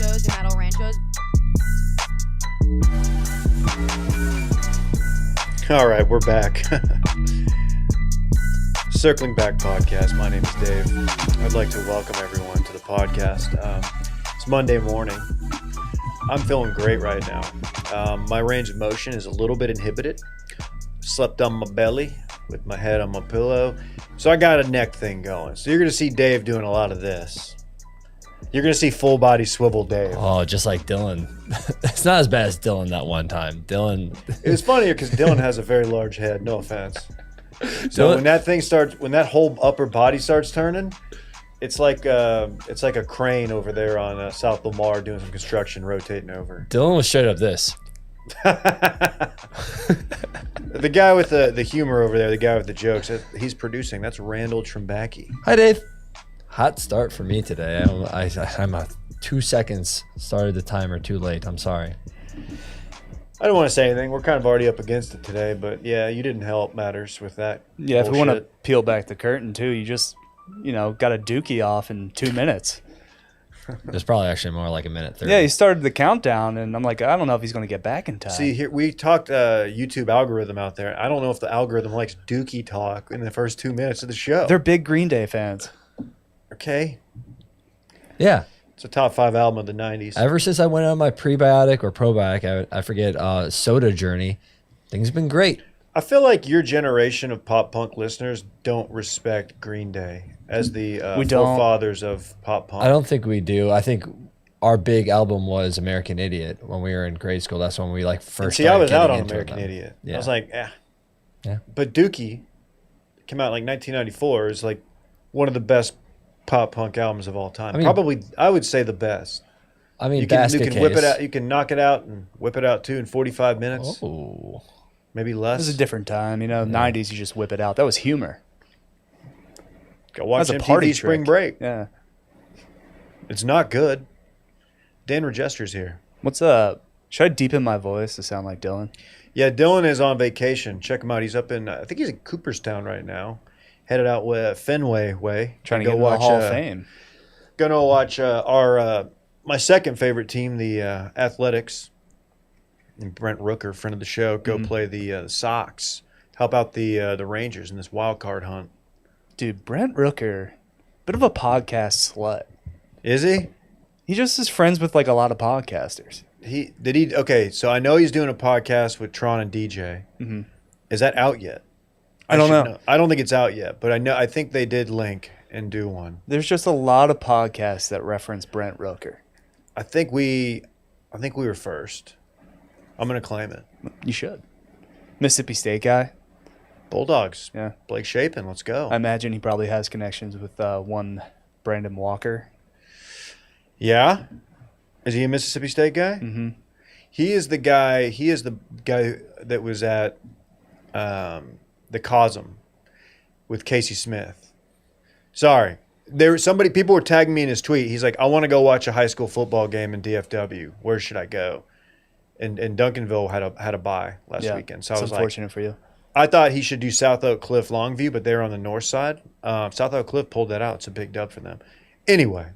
shows and metal ranchos. All right, we're back. Circling Back podcast. My name is Dave. I'd like to welcome everyone to the podcast. It's Monday morning. I'm feeling great right now. My range of motion is a little bit inhibited. Slept on my belly with my head on my pillow. So I got a neck thing going. So you're going to see Dave doing a lot of this. You're going to see full body swivel Dave. Oh, just like Dillon. It's not as bad as Dillon that one time. Dillon. It was funnier because Dillon has a very large head. No offense. So when that whole upper body starts turning, it's like a crane over there on South Lamar doing some construction, rotating over. Dillon was straight up this. The guy with the humor over there, the guy with the jokes, he's producing. That's Randall Trimbacki. Hi, Dave. Hot start for me today. I'm 2 seconds started the timer too late. I'm sorry. I don't want to say anything. We're kind of already up against it today, but yeah, you didn't help matters with that. Yeah, bullshit. If we want to peel back the curtain too, you just, got a dookie off in 2 minutes. It's probably actually more like a minute 30. Yeah, he started the countdown, and I'm like, I don't know if he's going to get back in time. See, here we talked YouTube algorithm out there. I don't know if the algorithm likes dookie talk in the first 2 minutes of the show. They're big Green Day fans. Okay. Yeah. It's a top 5 album of the 90s. Ever since I went on my prebiotic or probiotic, I forget, soda journey, things have been great. I feel like your generation of pop punk listeners don't respect Green Day as the forefathers of pop punk. I don't think we do. I think our big album was American Idiot when we were in grade school. That's when we first See, I was out on into American them. Idiot. Yeah. I was like, Yeah. But Dookie came out in 1994 is one of the best pop punk albums of all time. Probably, I would say the best. I mean, you can whip it out. You can knock it out and whip it out too in 45 minutes. Oh. Maybe less. It was a different time. 90s, you just whip it out. That was humor. Go watch That's a MTV party Spring trick. Break. Yeah. It's not good. Dan Regester's here. What's up? Should I deepen my voice to sound like Dillon? Yeah, Dillon is on vacation. Check him out. He's up in, I think he's in Cooperstown right now. Headed out Fenway way. Trying to get into the Hall of Fame. Gonna watch my second favorite team, the Athletics. And Brent Rooker, friend of the show, go play the Sox. Help out the Rangers in this wild card hunt. Dude, Brent Rooker, bit of a podcast slut. Is he? He just is friends with a lot of podcasters. Okay, so I know he's doing a podcast with Tron and DJ. Mm-hmm. Is that out yet? I don't know. I don't think it's out yet, but I think they did link and do one. There's just a lot of podcasts that reference Brent Rooker. I think we were first. I'm gonna claim it. You should. Mississippi State guy. Bulldogs. Yeah. Blake Shapen, let's go. I imagine he probably has connections with one Brandon Walker. Yeah? Is he a Mississippi State guy? Mm-hmm. He is the guy that was at the Cosm with Casey Smith. Sorry. People were tagging me in his tweet. He's like, I want to go watch a high school football game in DFW. Where should I go? And Duncanville had a bye last weekend. So I was unfortunate for you. I thought he should do South Oak Cliff Longview, but they're on the north side. South Oak Cliff pulled that out. It's a big dub for them. Anyway,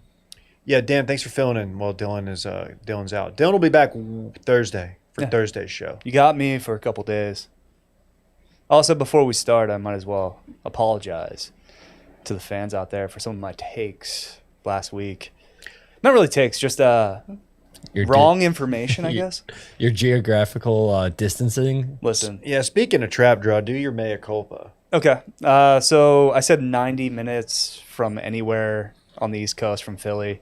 yeah, Dan, thanks for filling in while Dillon's out. Dillon will be back Thursday for Thursday's show. You got me for a couple days. Also, before we start, I might as well apologize to the fans out there for some of my takes last week. Not really takes, just wrong information, I guess. Your geographical distancing. Listen. Yeah, speaking of trap draw, do your mea culpa. Okay. So I said 90 minutes from anywhere on the East Coast from Philly.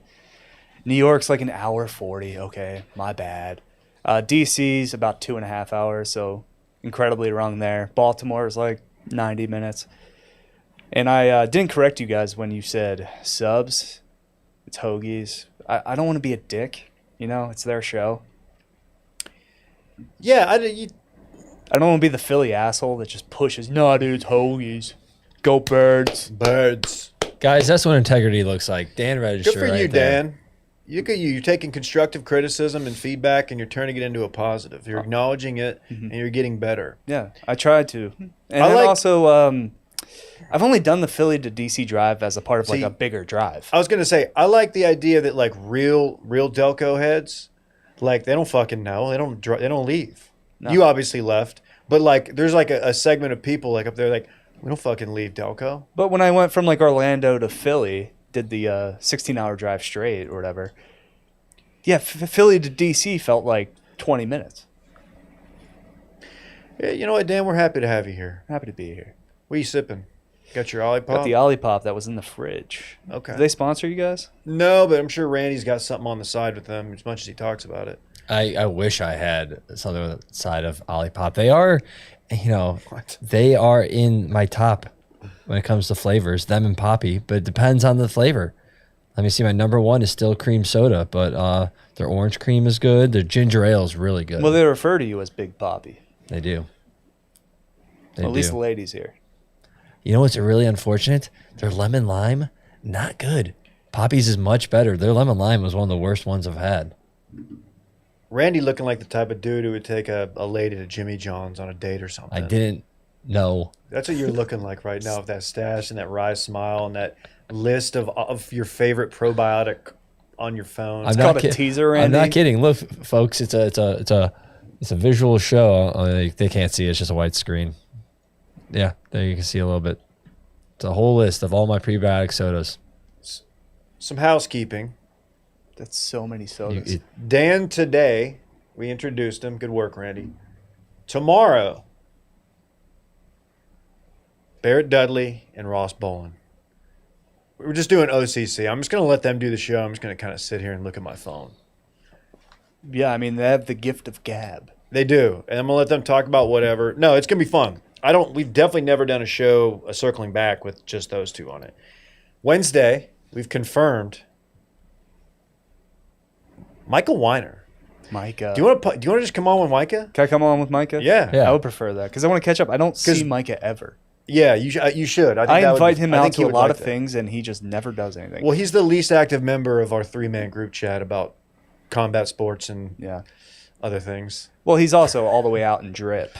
New York's like an hour 40. Okay, my bad. DC's about 2.5 hours, so incredibly wrong there. Baltimore is like 90 minutes. And I didn't correct you guys when you said subs. It's hoagies. I don't want to be a dick. It's their show. Yeah, I don't want to be the Philly asshole that just pushes. No, dude, it's hoagies. Go Birds. Birds. Guys, that's what integrity looks like. Dan Regester. Good for you, Dan. You're taking constructive criticism and feedback, and you're turning it into a positive. You're acknowledging it, and you're getting better. Yeah, I tried to. And also, I've only done the Philly to DC drive as a part of like See, a bigger drive. I was gonna say I like the idea that like real Delco heads, like they don't fucking know. They don't leave. No. You obviously left, but like there's like a segment of people like up there like we don't fucking leave Delco. But when I went from like Orlando to Philly, did the 16-hour drive straight or whatever. Yeah, Philly to DC felt like 20 minutes. Yeah, you know what, Dan? We're happy to have you here. Happy to be here. What are you sipping? Got your Olipop? Got the Olipop that was in the fridge. Okay. Do they sponsor you guys? No, but I'm sure Randy's got something on the side with them as much as he talks about it. I wish I had something on the side of Olipop. They are, What? they are in my top when it comes to flavors, them and Poppy, but it depends on the flavor. Let me see. My number one is still cream soda, but their orange cream is good. Their ginger ale is really good. Well, they refer to you as Big Poppy. They do. At least the ladies here. You know what's really unfortunate? Their lemon lime, not good. Poppy's is much better. Their lemon lime was one of the worst ones I've had. Randy looking like the type of dude who would take a lady to Jimmy John's on a date or something. I didn't know. That's what you're looking like right now with that stash and that wry smile and that list of your favorite probiotic on your phone. It's called a teaser, Randy. I'm not kidding. Look, folks, it's a visual show. They can't see it. It's just a white screen. Yeah, there you can see a little bit. It's a whole list of all my prebiotic sodas. Some housekeeping. That's so many sodas. Dan today, we introduced him. Good work, Randy. Tomorrow, Barrett Dudley and Ross Bolin. We're just doing OCC. I'm just going to let them do the show. I'm just going to kind of sit here and look at my phone. Yeah, I mean, they have the gift of gab. They do. And I'm going to let them talk about whatever. No, it's going to be fun. We've definitely never done a show, circling back with just those two on it. Wednesday, we've confirmed Micah Weiner. Micah. Do you want to just come on with Micah? Can I come on with Micah? Yeah. Yeah. I would prefer that because I want to catch up. I don't see Micah ever. Yeah, you should. I invite him out to a lot of things, and he just never does anything. Well, he's the least active member of our 3-man group chat about combat sports and other things. Well, he's also all the way out in drip.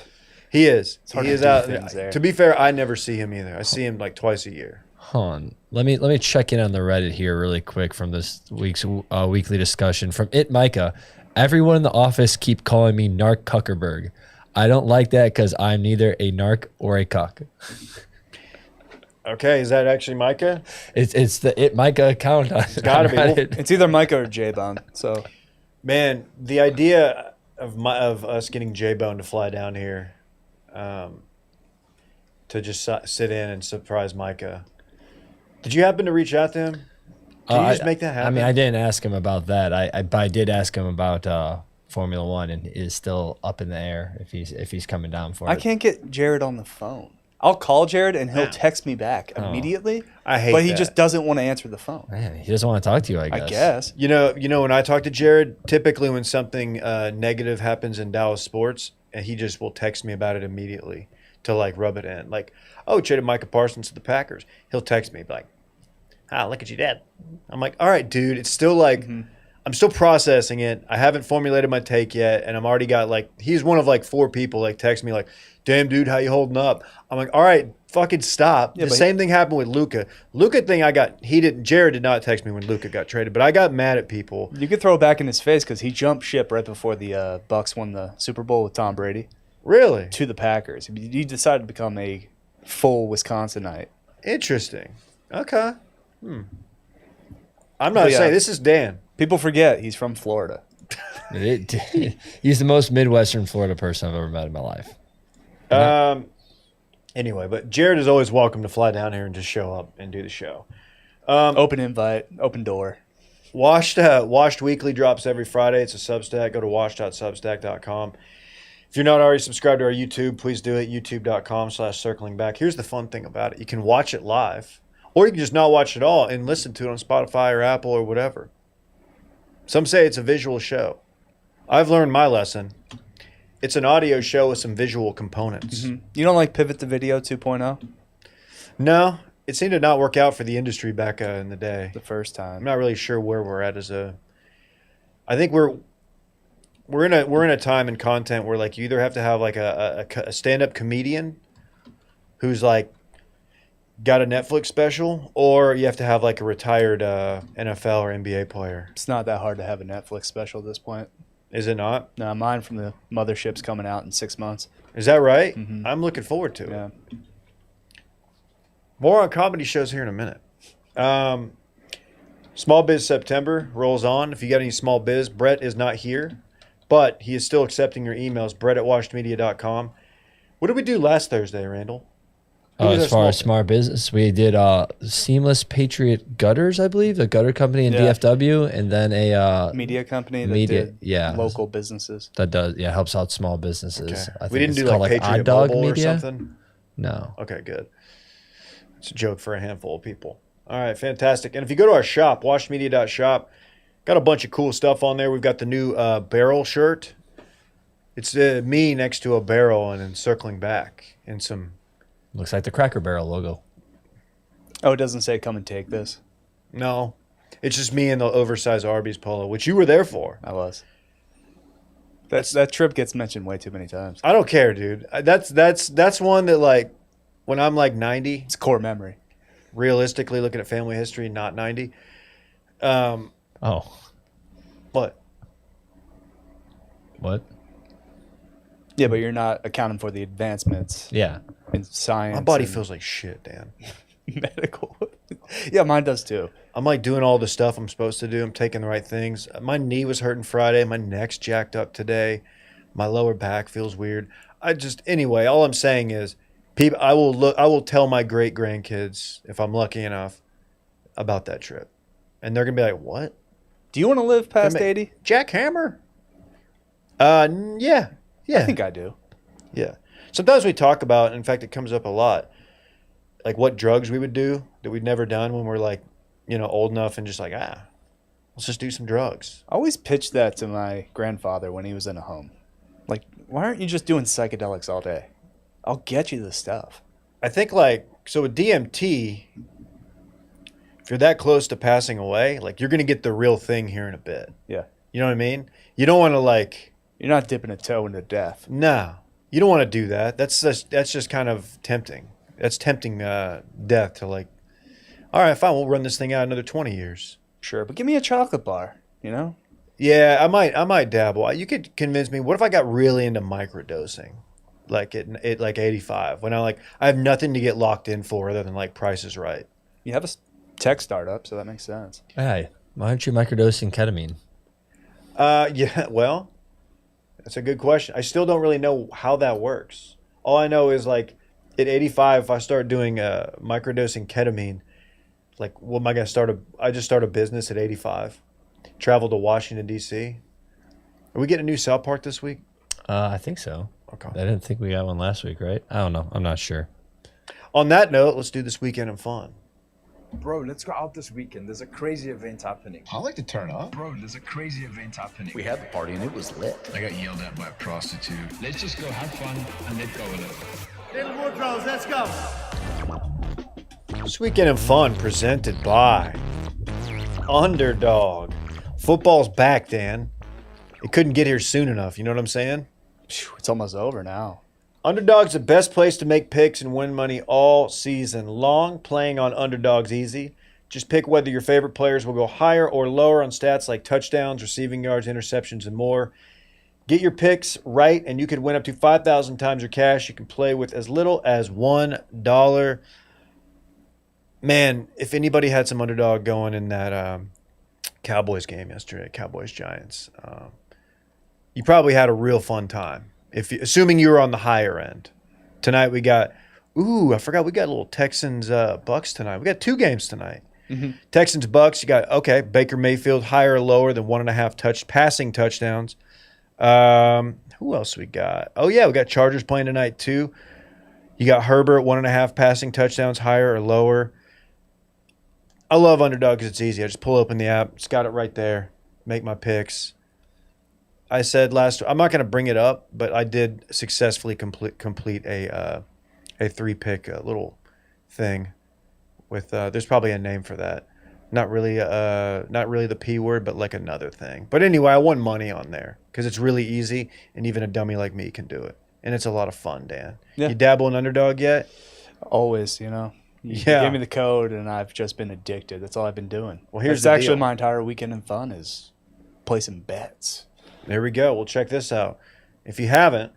He is. hard He to is do out. things there. To be fair, I never see him either. I see him like twice a year. Hold on. Let me check in on the Reddit here really quick from this week's weekly discussion from Micah. Everyone in the office keep calling me Narc Cuckerberg. I don't like that because I'm neither a narc or a cuck. Okay, is that actually Micah? It's the Micah account. It's gotta be. It's either Micah or J-Bone. So, Man, the idea of us getting J-Bone to fly down here to just sit in and surprise Micah. Did you happen to reach out to him? Can you just make that happen? I mean, I didn't ask him about that. I did ask him about Formula One, and it is still up in the air if he's coming down for it. I can't get Jared on the phone. I'll call Jared, and he'll text me back immediately. I hate But he that. just doesn't want to answer the phone. Man, he doesn't want to talk to you, I guess. I guess. You know, when I talk to Jared, typically when something negative happens in Dallas sports, and he just will text me about it immediately to like rub it in. Like, oh, traded Micah Parsons to the Packers. He'll text me like, look at you, Dad. I'm like, all right, dude. It's still like, I'm still processing it. I haven't formulated my take yet, and I'm already got like, he's one of like 4 people like text me like, damn, dude, how you holding up? I'm like, all right, fucking stop. Yeah, the same thing happened with Luka. Luka thing Jared did not text me when Luka got traded, but I got mad at people. You could throw it back in his face because he jumped ship right before the Bucks won the Super Bowl with Tom Brady Really? to the Packers. He decided to become a full Wisconsinite. Interesting. Okay. I'm not saying this is Dan. People forget he's from Florida. He's the most Midwestern Florida person I've ever met in my life. Anyway, but Jared is always welcome to fly down here and just show up and do the show. Open invite, open door. Washed Weekly drops every Friday. It's a Substack. Go to wash.substack.com. If you're not already subscribed to our YouTube, please do it. youtube.com/circlingback. Here's the fun thing about it. You can watch it live, or you can just not watch it all and listen to it on Spotify or Apple or whatever. Some say it's a visual show. I've learned my lesson. It's an audio show with some visual components. You don't like Pivot to Video 2.0? No, it seemed to not work out for the industry back in the day. The first I'm time. not really sure where we're at as a. I think we're in a time in content where like you either have to have like a stand-up comedian who's like got a Netflix special, or you have to have like a retired NFL or NBA player. It's not that hard to have a Netflix special at this point. Is it not? No, mine from the mothership's coming out in 6 months. Is that right? Mhm. I'm looking forward to it. Yeah. More on comedy shows here in a minute. Small Biz September rolls on. If you got any small biz, Brett is not here, but he is still accepting your emails. Brett@washedmedia.com. What did we do last Thursday, Randall? Who was As our far as small- smart business, we did Seamless Patriot Gutters, I believe, the gutter company in Yeah. DFW, and then a Media company that Media- did yeah. local businesses. that helps out small businesses. Okay. I think We didn't it's do called, like Patriot Odd Dog Mobile or Media. something? No. Okay, good. It's a joke for a handful of people. All right, fantastic. And if you go to our shop, washedmedia.shop, got a bunch of cool stuff on there. We've got the new barrel shirt. It's me next to a barrel and then circling back in some. Looks like the Cracker Barrel logo. Oh, it doesn't say come and take this. No, it's just me in the oversized Arby's polo, which you were there for. I was. That trip gets mentioned way too many times. I don't care, dude. That's one that, like, when I'm like 90, It's core memory. realistically looking at family history, not 90. Oh, But what? Yeah, but you're not accounting for the advancements Yeah. in science. my body and feels like shit, Dan. medical. Yeah, mine does too. I'm like doing all the stuff I'm supposed to do. I'm taking the right things. My knee was hurting Friday. My neck's jacked up today. My lower back feels weird. Anyway, all I'm saying is, people, I will tell my great grandkids, if I'm lucky enough, about that trip. And they're going to be like, what? Do you want to live past Come here. 80? Jack Hammer? Yeah. Yeah. I think I do. Yeah. Sometimes we talk about, in fact, it comes up a lot, like what drugs we would do that we'd never done when we're like, old enough and just like, let's just do some drugs. I always pitched that to my grandfather when he was in a home. Like, why aren't you just doing psychedelics all day? I'll get you the stuff. I think so with DMT, if you're that close to passing away, like you're going to get the real thing here in a bit. Yeah. You know what I mean? You don't want to You're not dipping a toe into death. no, you don't want to do that. That's just kind of tempting. That's tempting death to all right, fine, we'll run this thing out another 20 years. Sure, but give me a chocolate bar, Yeah, I might dabble. You could convince me. What if I got really into microdosing, like at like 85, when I have nothing to get locked in for other than Price is Right. You have a tech startup, so that makes sense. Hey, why aren't you microdosing ketamine? Yeah, well, that's a good question. I still don't really know how that works. All I know is at 85, if I start doing microdosing ketamine, what am I going to start? I just start a business at 85, travel to Washington, D.C. Are we getting a new South Park this week? I think so. Okay. I didn't think we got one last week, right? I don't know. I'm not sure. On that note, let's do this weekend in fun. Bro, let's go out this weekend. There's a crazy event happening. I like to turn up. Bro, there's a crazy event happening. We had the party and it was lit. I got yelled at by a prostitute. Let's just go have fun and let go with it. Let's go. This weekend in fun presented by Underdog. Football's back, Dan. It couldn't get here soon enough. You know what I'm saying? Phew, it's almost over now. Underdog's the best place to make picks and win money all season long. Playing on Underdog's easy. Just pick whether your favorite players will go higher or lower on stats like touchdowns, receiving yards, interceptions, and more. Get your picks right, and you could win up to 5,000 times your cash. You can play with as little as $1. Man, if anybody had some Underdog going in that Cowboys game yesterday, Cowboys-Giants, you probably had a real fun time. Assuming you were on the higher end. Tonight we got, I forgot we got a little Texans Bucks tonight. We got 2 games tonight. Mm-hmm. Texans Bucks, you got Baker Mayfield higher or lower than 1.5 passing touchdowns. Who else we got? Oh yeah, we got Chargers playing tonight too. You got Herbert 1.5 passing touchdowns higher or lower. I love Underdog because it's easy. I just pull open the app. It's got it right there. Make my picks. I said I'm not going to bring it up, but I did successfully complete a 3-pick little thing with there's probably a name for that. Not really the P word, but like another thing. But anyway, I won money on there because it's really easy, and even a dummy like me can do it, and it's a lot of fun. Dan, Yeah. You dabble in Underdog yet? Always, You Yeah. gave me the code, and I've just been addicted. That's all I've been doing. Well, here's That's the actually deal. my entire weekend and fun is placing bets. There we go. Well, check this out. If you haven't,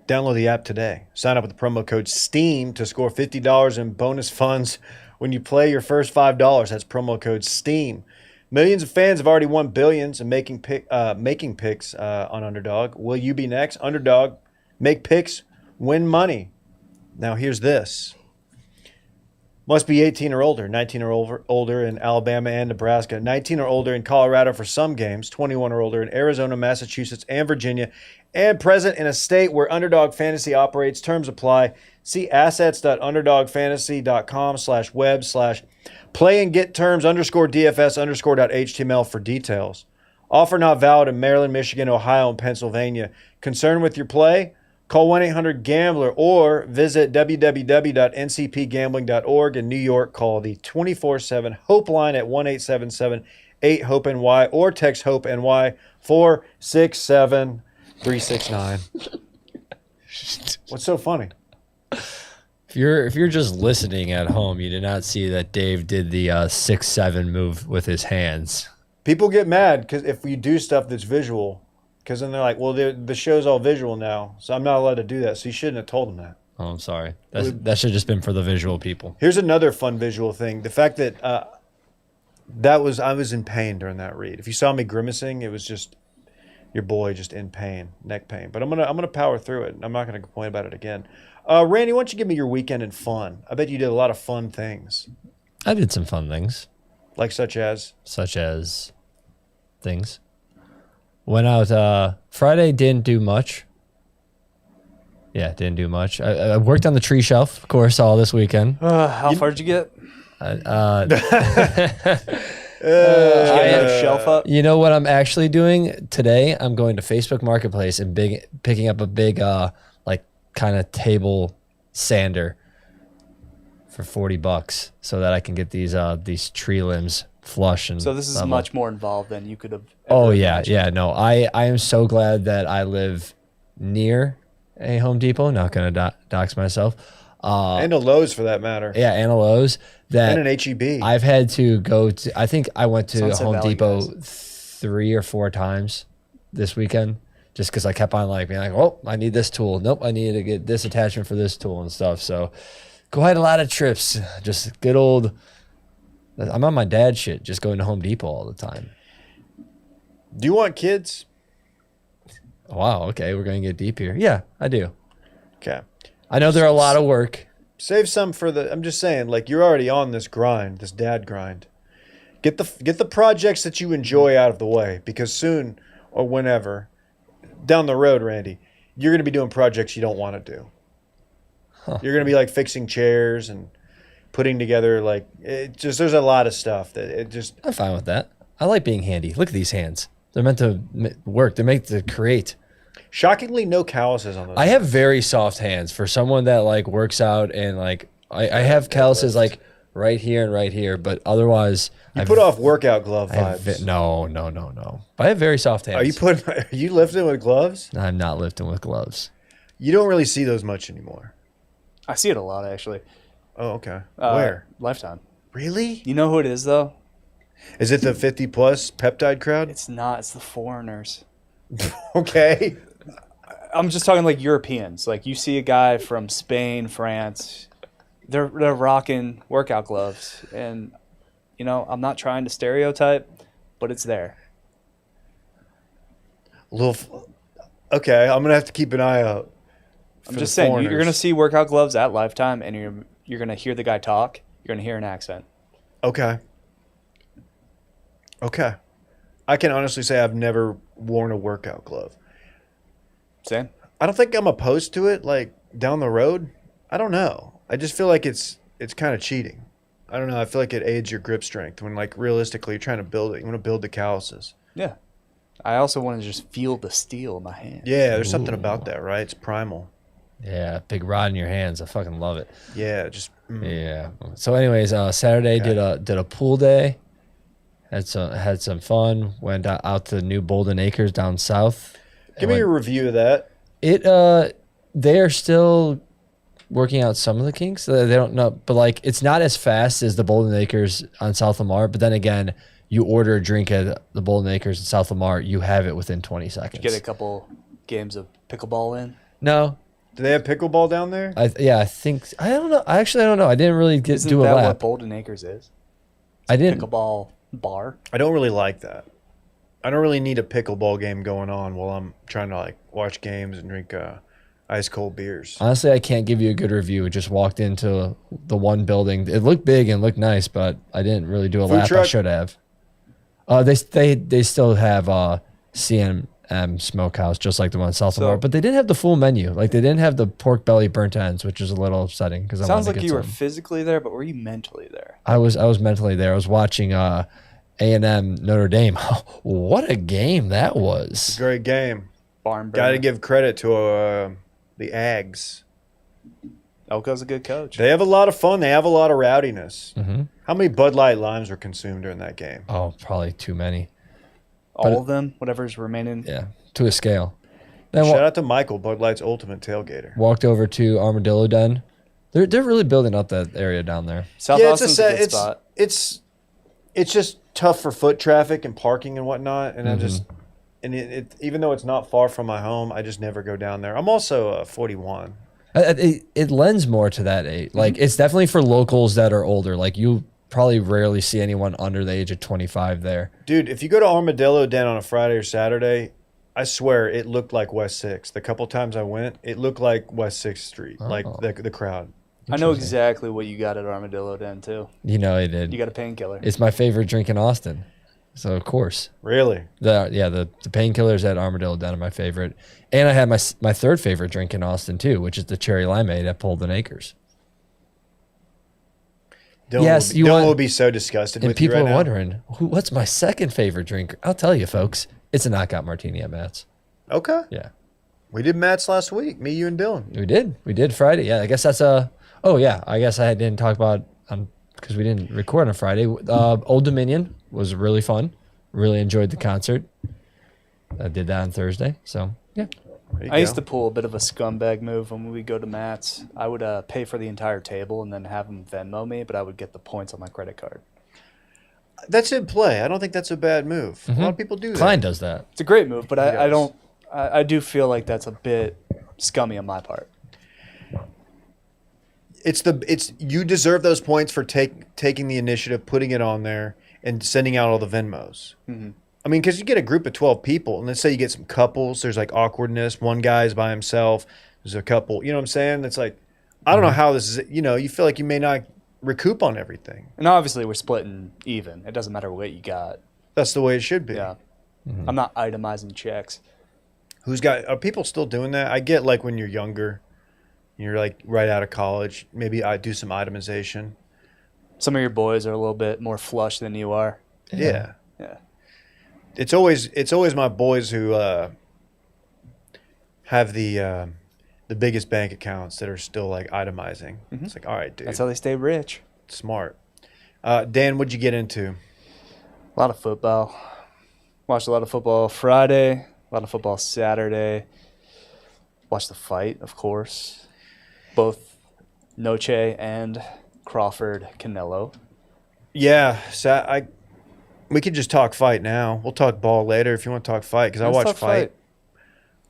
download the app today. Sign up with the promo code STEAM to score $50 in bonus funds when you play your first $5. That's promo code STEAM. Millions of fans have already won billions and making picks on Underdog. Will you be next? Underdog, make picks, win money. Now here's this. Must be 18 or older, 19 or older in Alabama and Nebraska, 19 or older in Colorado for some games, 21 or older in Arizona, Massachusetts, and Virginia, and present in a state where Underdog Fantasy operates. Terms apply. See assets.underdogfantasy.com/web/play and get terms _DFS_.html for details. Offer not valid in Maryland, Michigan, Ohio, and Pennsylvania. Concerned with your play? Call 1-800-GAMBLER or visit www.ncpgambling.org. In New York, call the 24/7 HOPE line at 1-877-8-HOPE-NY or text HOPE-NY 467-369. What's so funny? If you're just listening at home, you did not see that Dave did the 6-7 move with his hands. People get mad because if you do stuff that's visual, because then they're like, well, the show's all visual now, so I'm not allowed to do that. So you shouldn't have told them that. Oh, I'm sorry. That should have just been for the visual people. Here's another fun visual thing. The fact that I was in pain during that read. If you saw me grimacing, it was just your boy just in pain, neck pain. But I'm gonna power through it. I'm not gonna complain about it again. Randy, why don't you give me your weekend and fun? I bet you did a lot of fun things. I did some fun things. Like such as things. Went out Friday, didn't do much. Yeah, didn't do much. I worked on the tree shelf, of course, all this weekend. How far did you get? Shelf up. You know what I'm actually doing today? I'm going to Facebook Marketplace and picking up a big kind of table sander for $40 so that I can get these tree limbs flush and So this is level. much more involved than you could have. Oh ever yeah, imagined. yeah. No, I am so glad that I live near a Home Depot. Not gonna dox myself. and a Lowe's for that matter. Yeah, and a Lowe's. That And an HEB. I've had to go to. I think I went to Sunset Home Valley, Depot guys. 3 or 4 times this weekend, just because I kept on being like, oh, I need this tool. Nope, I need to get this attachment for this tool and stuff. So, quite a lot of trips. Just good old. I'm on my dad shit, just going to Home Depot all the time. Do you want kids? Wow. Okay, we're gonna get deep here. Yeah, I do. Okay. I know they're a lot of work. Save some for the. I'm just saying, like you're already on this grind, this dad grind. Get the projects that you enjoy out of the way, because soon or whenever down the road, Randy, you're going to be doing projects you don't want to do. You're going to be like fixing chairs and putting together there's a lot of stuff that it just. I'm fine with that. I like being handy. Look at these hands. They're meant to work. They're meant to create. Shockingly, no calluses on those. I have very soft hands for someone that works out and I have calluses right here and right here, but otherwise You put off workout glove I have vibes. no. But I have very soft hands. Are you lifting with gloves? I'm not lifting with gloves. You don't really see those much anymore. I see it a lot actually. Oh, okay. Where? Lifetime. Really? You know who it is though? Is it the 50 plus peptide crowd? It's not. It's the foreigners. Okay. I'm just talking like Europeans. Like you see a guy from Spain, France, they're rocking workout gloves, and I'm not trying to stereotype, but it's there. Okay, I'm gonna have to keep an eye out. I'm for just the saying you're foreigners. gonna see workout gloves at Lifetime, and you're gonna hear the guy talk. You're gonna hear an accent. Okay. I can honestly say I've never worn a workout glove. Same. I don't think I'm opposed to it. Down the road, I don't know. I just feel like it's kind of cheating. I don't know. I feel like it aids your grip strength when realistically you're trying to build it. You want to build the calluses. Yeah. I also want to just feel the steel in my hand. Yeah, there's something about that, right? It's primal. Yeah, big rod in your hands. I fucking love it. Yeah, just Yeah. So, anyways, Saturday did a pool day. Had some fun. Went out to New Bolden Acres down south. Give me a review of that. They are still working out some of the kinks. They don't know, but like it's not as fast as the Golden Acres on South Lamar. But then again, you order a drink at the Golden Acres in South Lamar, you have it within 20 seconds. Get a couple games of pickleball in. No. Do they have pickleball down there? I think I don't know. I don't know. I didn't really do a Isn't that lap. what Golden Acres is? I didn't. Pickleball bar. I don't really like that. I don't really need a pickleball game going on while I'm trying to like watch games and drink ice cold beers. Honestly, I can't give you a good review. I just walked into the one building. It looked big and looked nice, but I didn't really do a Food lap. truck? I should have. They still have CM Smokehouse, just like the one in South Lamar, but they didn't have the full menu. Like they didn't have the pork belly burnt ends, which is a little upsetting because Sounds like you were physically there, but were you mentally there? I was mentally there. I was watching A&M Notre Dame. What a game that was! Great game. Barn Got to burner. give credit to the Ags. Elko's a good coach. They have a lot of fun. They have a lot of rowdiness. Mhm. How many Bud Light limes were consumed during that game? Oh, probably too many. All of them, whatever's remaining. Yeah, to a scale. Then Shout out to Michael, Bud Light's ultimate tailgater. walked over to Armadillo Den. They're really building up that area down there. South Austin's a good spot. It's just tough for foot traffic and parking and whatnot. And I just even though it's not far from my home, I just never go down there. I'm also 41. It lends more to that age. Like it's definitely for locals that are older. Like you probably rarely see anyone under the age of 25 there. Dude, if you go to Armadillo Den on a Friday or Saturday, I swear it looked like West 6th. The couple times I went, it looked like West 6th Street, like the crowd. I know exactly what you got at Armadillo Den too. You know, it did. You got a painkiller. It's my favorite drink in Austin. So of course, Really? the painkillers at Armadillo Den are my favorite, and I had my third favorite drink in Austin too, which is the cherry limeade at Golden Acres. Dylan will be so disgusted And with you people right are now. wondering, what's my second favorite drink? I'll tell you, folks. It's a knockout martini at Matt's. Okay. Yeah, We did Matt's last week, me, you, and Dylan. we did Friday. Yeah, I guess that's a. Oh yeah, I guess I didn't talk about because we didn't record on Friday. Old Dominion was really fun. Really enjoyed the concert. I did that on Thursday. So yeah. I used to pull a bit of a scumbag move when we go to Matt's. I would pay for the entire table and then have them Venmo me, but I would get the points on my credit card. That's in play. I don't think that's a bad move. A lot of people do that. Klein does that. It's a great move, but I does. don't. I do feel like that's a bit scummy on my part. It's you deserve those points for taking the initiative, putting it on there, and sending out all the Venmos. Mm-hmm. I mean, because you get a group of 12 people, and let's say you get some couples. There's like awkwardness. One guy's by himself. There's a couple. You know what I'm saying? It's like, I don't know how this is. You know, you feel like you may not recoup on everything. And obviously, we're splitting even. It doesn't matter what you got. That's the way it should be. Yeah, I'm not itemizing checks. Are people still doing that? I get like when you're younger, you're like right out of college. Maybe I do some itemization. Some of your boys are a little bit more flush than you are. Yeah. Yeah. It's always my boys who have the biggest bank accounts that are still like itemizing. It's like, all right, dude, That's how they stay rich. smart. Dan, what'd you get into? A lot of football. Watched a lot of football Friday. A lot of football Saturday. Watched the fight, of course. Both Noche and Crawford-Canelo. Yeah, so we could just talk fight now. We'll talk ball later if you want to talk fight because I Let's watched talk fight.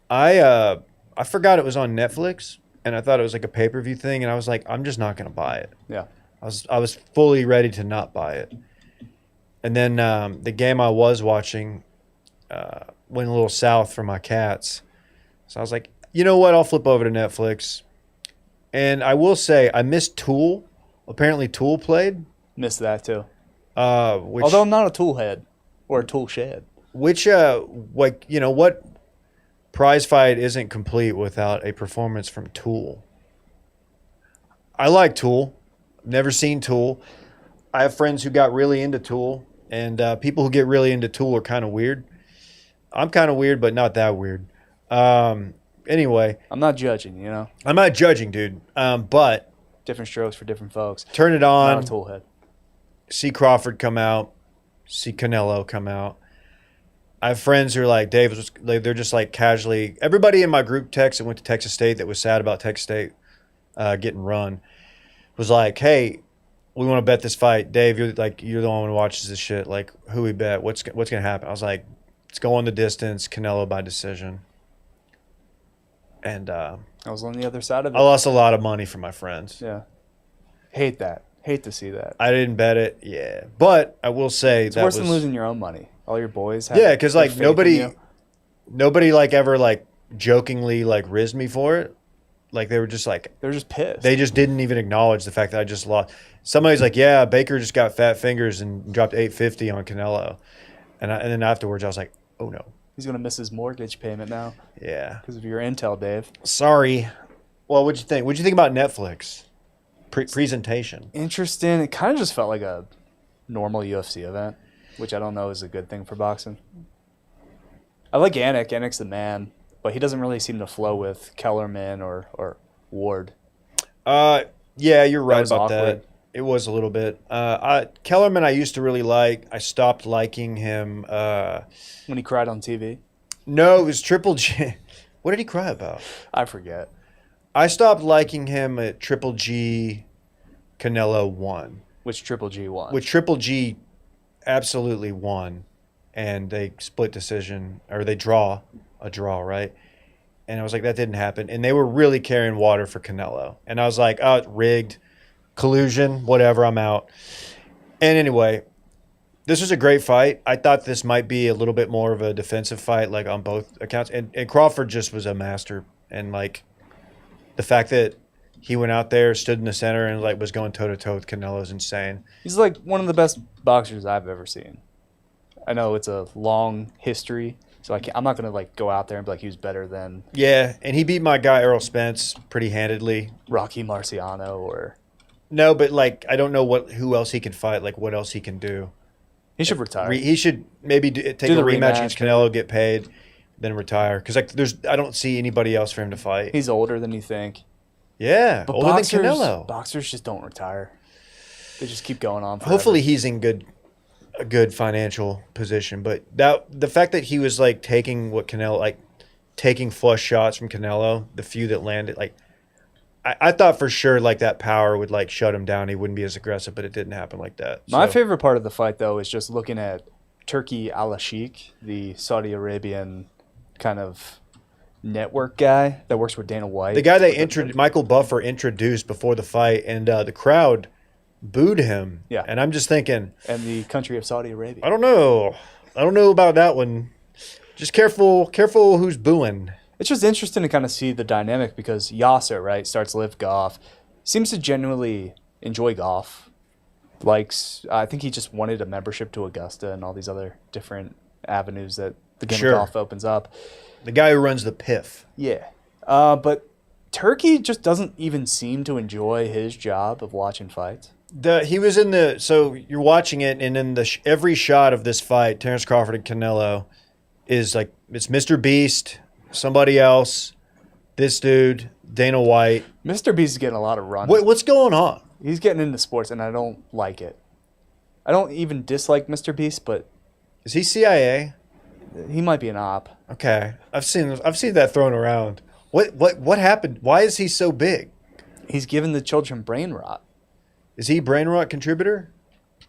I forgot it was on Netflix and I thought it was like a pay-per-view thing and I was like, I'm just not gonna buy it. Yeah. I was fully ready to not buy it. And then the game I was watching went a little south for my Cats. So I was like, you know what? I'll flip over to Netflix. And I will say I missed Tool. Apparently Tool played. Missed that too. Which, Although I'm not a tool head or a tool shed. Which, like, you know, what prize fight isn't complete without a performance from Tool? I like Tool. Never seen Tool. I have friends who got really into Tool, and people who get really into Tool are kind of weird. I'm kind of weird, but not that weird. Anyway. I'm not judging, you know? I'm not judging, dude. But Different strokes for different folks. turn it Not on, a tool head. see Crawford come out, see Canelo come out. I have friends who are like, Dave, they're just like casually. Everybody in my group text that went to Texas State that was sad about Texas State getting run, was like, hey, we want to bet this fight. Dave, you're the one who watches this shit. Like, who we bet? What's gonna happen? I was like, let's go on the distance. Canelo by decision. And I was on the other side of it. I lost a lot of money from my friends. Yeah. Hate that. Hate to see that. I didn't bet it. Yeah, but I will say It's worse than losing your own money. All your boys have. Yeah, because like faith in nobody like ever like jokingly like rizzed me for it. Like they were just like they're just pissed. They just didn't even acknowledge the fact that I just lost. Somebody's like, yeah, Baker just got fat fingers and dropped $850 on Canelo, and then afterwards I was like, oh no, he's gonna miss his mortgage payment now. Yeah, because of your intel, Dave. Sorry. Well, what'd you think? What'd you think about Netflix presentation? Interesting. It kind of just felt like a normal UFC event, which I don't know is a good thing for boxing. I like Anik. Anik's the man, but he doesn't really seem to flow with Kellerman or Ward. Yeah, you're right about awkward. that. It was a little bit. Kellerman I used to really like. I stopped liking him. When he cried on TV? No, it was Triple G. What did he cry about? I forget. I stopped liking him at Triple G Canelo won. Which Triple G won? Which Triple G absolutely won. And they split decision, or they draw, right? And I was like, that didn't happen. And they were really carrying water for Canelo. And I was like, oh, it's rigged, collusion, whatever, I'm out. And anyway, this was a great fight. I thought this might be a little bit more of a defensive fight, like on both accounts. And Crawford just was a master. And like the fact that he went out there, stood in the center, and like was going toe-to-toe with Canelo is insane. He's like one of the best boxers I've ever seen. I know it's a long history, so I'm not gonna like go out there and be like he was better than and he beat my guy Errol Spence pretty handedly. Rocky Marciano or no, but like I don't know who else he can fight. Like what else he can do. He should retire. He should maybe take a rematch against Canelo, get paid, then retire. Because like I don't see anybody else for him to fight. He's older than you think. Yeah, but older than Canelo. Boxers just don't retire. They just keep going on forever. Hopefully he's in a good financial position, but the fact that he was like taking flush shots from Canelo, the few that landed, like I thought for sure like that power would like shut him down. He wouldn't be as aggressive, but it didn't happen like that. My favorite part of the fight though is just looking at Turki Al-Sheikh, the Saudi Arabian kind of network guy that works with Dana White. The guy Michael Buffer introduced before the fight, and the crowd booed him. Yeah. And I'm just thinking. And the country of Saudi Arabia. I don't know about that one. Just careful who's booing. It's just interesting to kind of see the dynamic because Yasser, right, starts live golf, seems to genuinely enjoy golf. I think he just wanted a membership to Augusta and all these other different avenues that the game of golf opens up. The guy who runs the PIF. Yeah. But Turkey just doesn't even seem to enjoy his job of watching fights. He was in so you're watching it, and in every shot of this fight, Terrence Crawford and Canelo is like, it's Mr. Beast, somebody else, this dude, Dana White. Mr. Beast is getting a lot of runs. What's going on? He's getting into sports, and I don't like it. I don't even dislike Mr. Beast, but is he CIA? He might be an op. Okay, I've seen that thrown around. What happened? Why is he so big? He's giving the children brain rot. Is he brain rot contributor?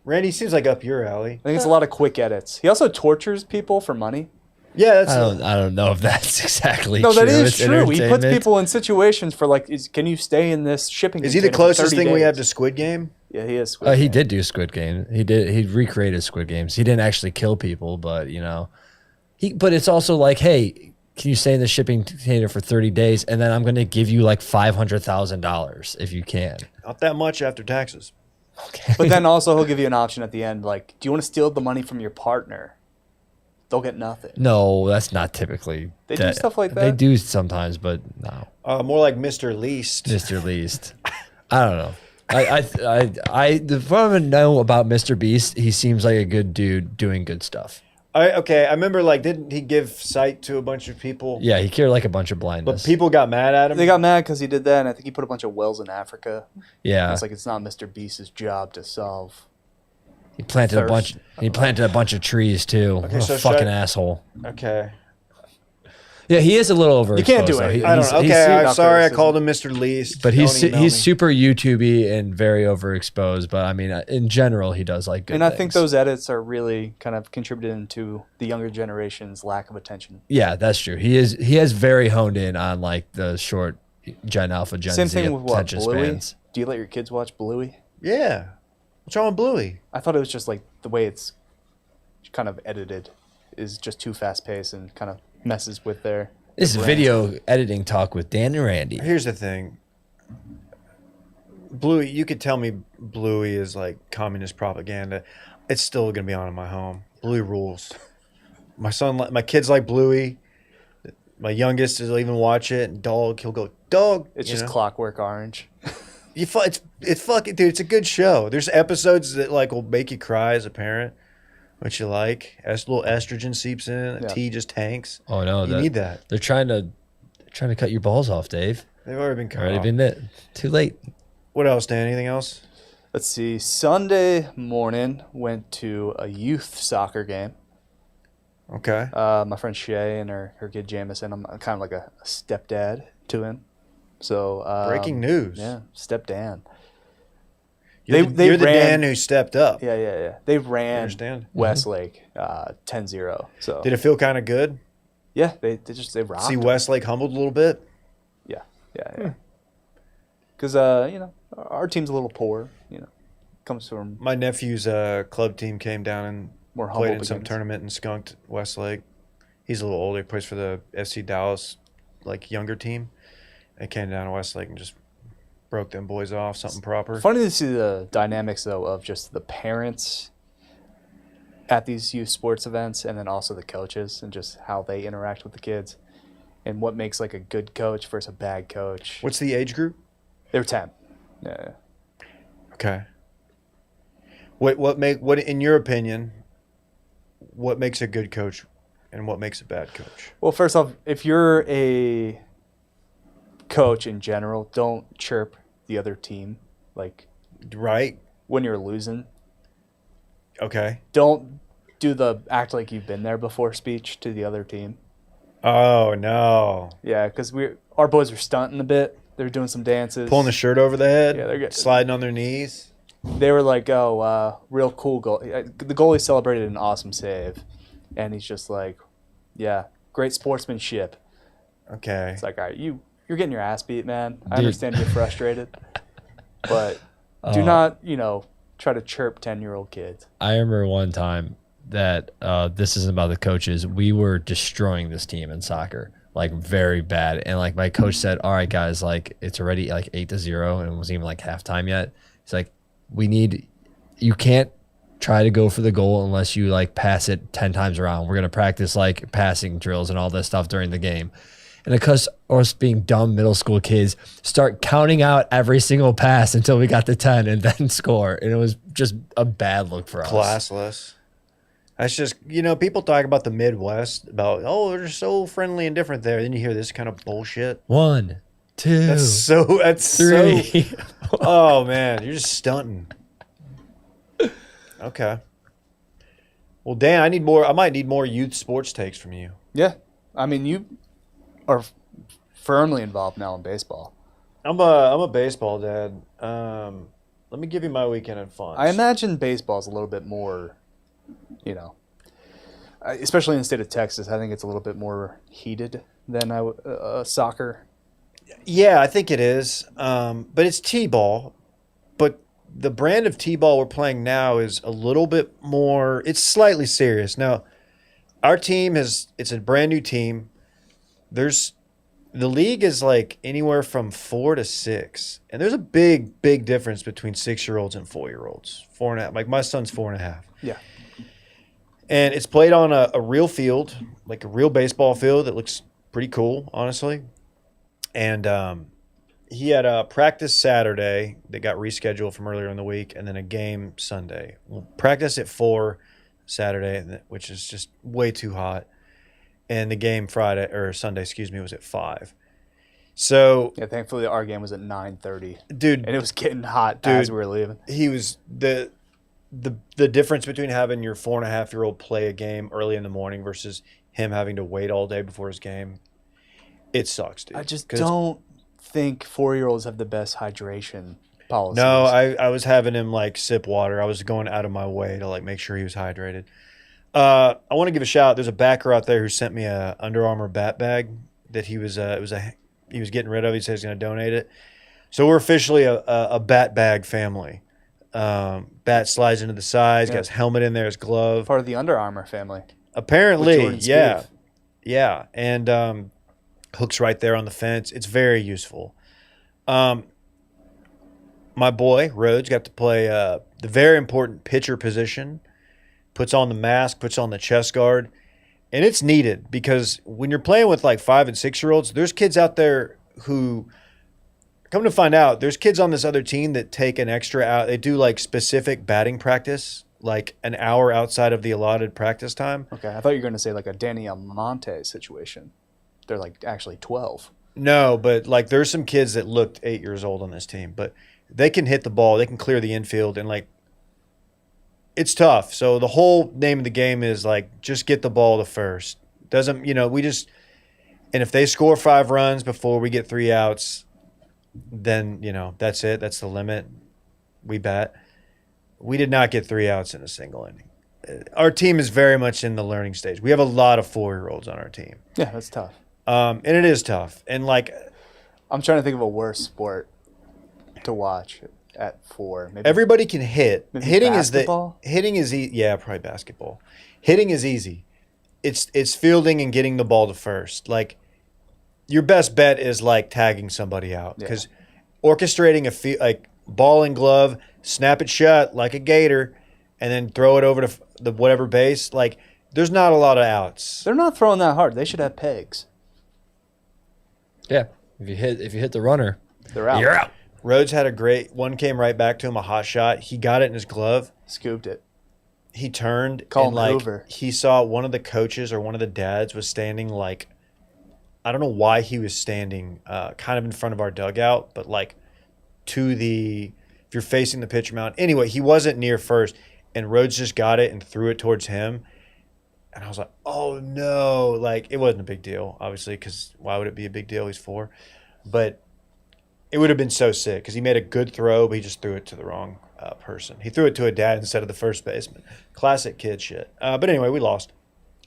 Randy seems like up your alley. I think it's a lot of quick edits. He also tortures people for money. Yeah, I don't know if that's exactly true. No, that is true. He puts people in situations for like, can you stay in this shipping? Is he the closest thing we have to Squid Game? Yeah, he is. Squid Game. He did do Squid Game. He recreated Squid Games. He didn't actually kill people, but but it's also like, hey, can you stay in the shipping container for 30 days, and then I'm going to give you like $500,000 if you can. Not that much after taxes. Okay. But then also he'll give you an option at the end, like, do you want to steal the money from your partner? They'll get nothing. No, that's not typically. They do stuff like that? They do sometimes, but no. More like Mr. Least. Mr. Least. I don't know. The what I know about Mr. Beast, he seems like a good dude doing good stuff. I remember, like, didn't he give sight to a bunch of people? Yeah, he cured like a bunch of blindness. But people got mad at him? They got mad because he did that, and I think he put a bunch of wells in Africa. Yeah. It's like it's not Mr. Beast's job to solve. He planted a bunch of trees too. Okay, what a fucking asshole. Okay. Yeah, he is a little overexposed. You can't do though. anything. I don't He's- know. he's Okay, su- I'm sorry I criticism. called him Mr. Least. but Don't email he's me. super YouTubey and very overexposed. But I mean, in general, he does like good And I things. think those edits are really kind of contributing to the younger generation's lack of attention. Yeah, that's true. He has very honed in on like the short Gen Alpha, Gen Same Z thing with what, attention Bluey? spans. Do you let your kids watch Bluey? Yeah. What's wrong with Bluey? I thought it was just like the way it's kind of edited is just too fast paced and kind of messes with their. This is brand. video editing talk with Dan and Randy. Here's the thing. Bluey, you could tell me Bluey is like communist propaganda. It's still going to be on in my home. Bluey rules. My kids like Bluey. My youngest will even watch it. And Dog, he'll go, Dog. It's you just know? Clockwork Orange. It's fucking, dude, it's a good show. There's episodes that like will make you cry as a parent, which you like. As a little estrogen seeps in, Yeah. tea just tanks. Oh no, You need that. They're trying to cut your balls off, Dave. They've already been cut Already off. been it. Too late. What else, Dan? Anything else? Let's see. Sunday morning, went to a youth soccer game. Okay. My friend Shay and her kid Jamison. I'm kind of like a stepdad to him. So Breaking news. Yeah, step Dan. You're, They you're the ran- Dan who stepped up. Yeah. They ran Understand? Westlake 10-0. So Did it feel kind of good? yeah, they rocked. See them. Westlake humbled a little bit? Yeah. Because our team's a little poor. Comes from My nephew's club team came down and more humble played in some beginnings. tournament and skunked Westlake. He's a little older. He plays for the FC Dallas, like, younger team. They came down to Westlake and just broke them boys off, something proper. Funny to see the dynamics though of just the parents at these youth sports events, and then also the coaches and just how they interact with the kids, and what makes like a good coach versus a bad coach. What's the age group? They were 10. Yeah. Okay. What in your opinion, what makes a good coach and what makes a bad coach? Well, first off, if you're a coach in general, don't chirp the other team like Right? when you're losing. Okay. Don't do the act like you've been there before speech to the other team. Oh no. Yeah, because our boys are stunting a bit. They're doing some dances. Pulling the shirt over the head, Yeah, they're good. sliding on their knees. They were like, "Oh, real cool goal." The goalie celebrated an awesome save, and he's just like, "Yeah, great sportsmanship." Okay. It's like, all right, you're getting your ass beat, man. I Dude. understand you're frustrated, but do not, try to chirp 10-year-old kids. I remember one time that this isn't about the coaches. We were destroying this team in soccer, like very bad. And like my coach said, "All right, guys, like it's already like 8-0, and it wasn't even like halftime yet." He's like, you can't try to go for the goal unless you like pass it 10 times around. We're gonna practice like passing drills and all this stuff during the game." And because us being dumb middle school kids start counting out every single pass until we got to 10 and then score. And it was just a bad look for us. Classless. That's just, people talk about the Midwest, about, oh, they're so friendly and different there. Then you hear this kind of bullshit. 1, 2, That's 3. Oh, man, you're just stunting. Okay. Well, Dan, I might need more youth sports takes from you. Yeah, I mean, you are firmly involved now in baseball. I'm a baseball dad. Let me give you my weekend in fun. I imagine baseball is a little bit more, especially in the state of Texas. I think it's a little bit more heated than soccer. Yeah, I think it is. But it's T-ball. But the brand of T-ball we're playing now is a little bit more, it's slightly serious. Now, our team it's a brand new team. The league is like anywhere from 4 to 6. And there's a big, big difference between 6-year-olds and 4-year-olds. 4.5. Like my son's 4.5. Yeah. And it's played on a real field, like a real baseball field that looks pretty cool, honestly. And he had a practice Saturday that got rescheduled from earlier in the week, and then a game Sunday. We'll practice at 4 Saturday, which is just way too hot. And the game Sunday, was at 5. So, Yeah, thankfully our game was at 9:30, dude, and it was getting hot Dude. as we were leaving. he was the difference between having your 4.5-year-old play a game early in the morning versus him having to wait all day before his game. It sucks, dude. I just 'Cause it's- don't think 4-year-olds have the best hydration policies. No, I was having him like sip water. I was going out of my way to like make sure he was hydrated. I want to give a shout out. There's a backer out there who sent me a Under Armour bat bag that he was he was getting rid of. He said he's going to donate it. So we're officially a bat bag family. Bat slides into the sides, got his helmet in there, his glove. Part of the Under Armour family. Apparently, Jordan yeah. Spieth. Yeah, and hooks right there on the fence. It's very useful. My boy, Rhodes, got to play the very important pitcher position, puts on the mask, puts on the chest guard, and it's needed because when you're playing with like 5 and 6-year-olds, there's kids out there who – come to find out, there's kids on this other team that take an extra out. They do like specific batting practice, like an hour outside of the allotted practice time. Okay, I thought you were going to say like a Danny Almonte situation. They're like actually 12. No, but like there's some kids that looked 8 years old on this team, but they can hit the ball, they can clear the infield, and like it's tough. So the whole name of the game is like just get the ball to first. Doesn't we just and if they score 5 runs before we get 3 outs, then that's it. That's the limit. We bat. We did not get 3 outs in a single inning. Our team is very much in the learning stage. We have a lot of 4-year-olds on our team. Yeah, that's tough. And it is tough. And like I'm trying to think of a worse sport to watch at 4. Maybe everybody can hit. maybe Hitting basketball? is easy. Yeah, probably basketball. Hitting is easy. It's fielding and getting the ball to first. Like your best bet is like tagging somebody out because orchestrating a ball and glove, snap it shut like a gator, and then throw it over to the whatever base. Like there's not a lot of outs. They're not throwing that hard. They should have pegs. Yeah. If you hit the runner, They're out. you're out. Rhodes had a great one, came right back to him, a hot shot. He got it in his glove. Scooped it. He turned Call and him like Hoover. he saw one of the coaches or one of the dads was standing like I don't know why he was standing kind of in front of our dugout, but like if you're facing the pitcher mound. Anyway, he wasn't near first, and Rhodes just got it and threw it towards him. And I was like, oh, no. Like, it wasn't a big deal, obviously, because why would it be a big deal? He's 4. But it would have been so sick because he made a good throw, but he just threw it to the wrong person. He threw it to a dad instead of the first baseman. Classic kid shit. But anyway, we lost.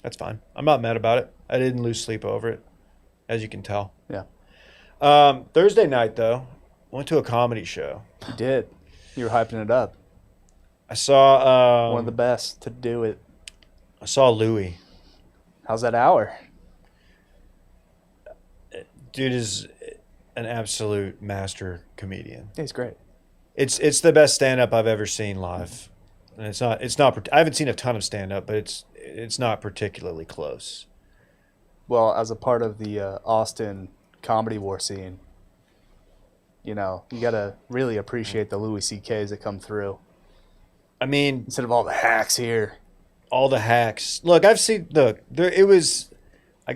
That's fine. I'm not mad about it. I didn't lose sleep over it, as you can tell. Yeah. Thursday night, though, went to a comedy show. You did. You were hyping it up. I saw One of the best to do it. I saw Louis. How's that hour? Dude is an absolute master comedian. Yeah, he's great. It's the best stand up I've ever seen live. And it's not I haven't seen a ton of stand up, but it's not particularly close. Well, as a part of the Austin comedy war scene, you got to really appreciate the Louis C.K.s that come through I mean, instead of all the hacks here. all the hacks. Look, I got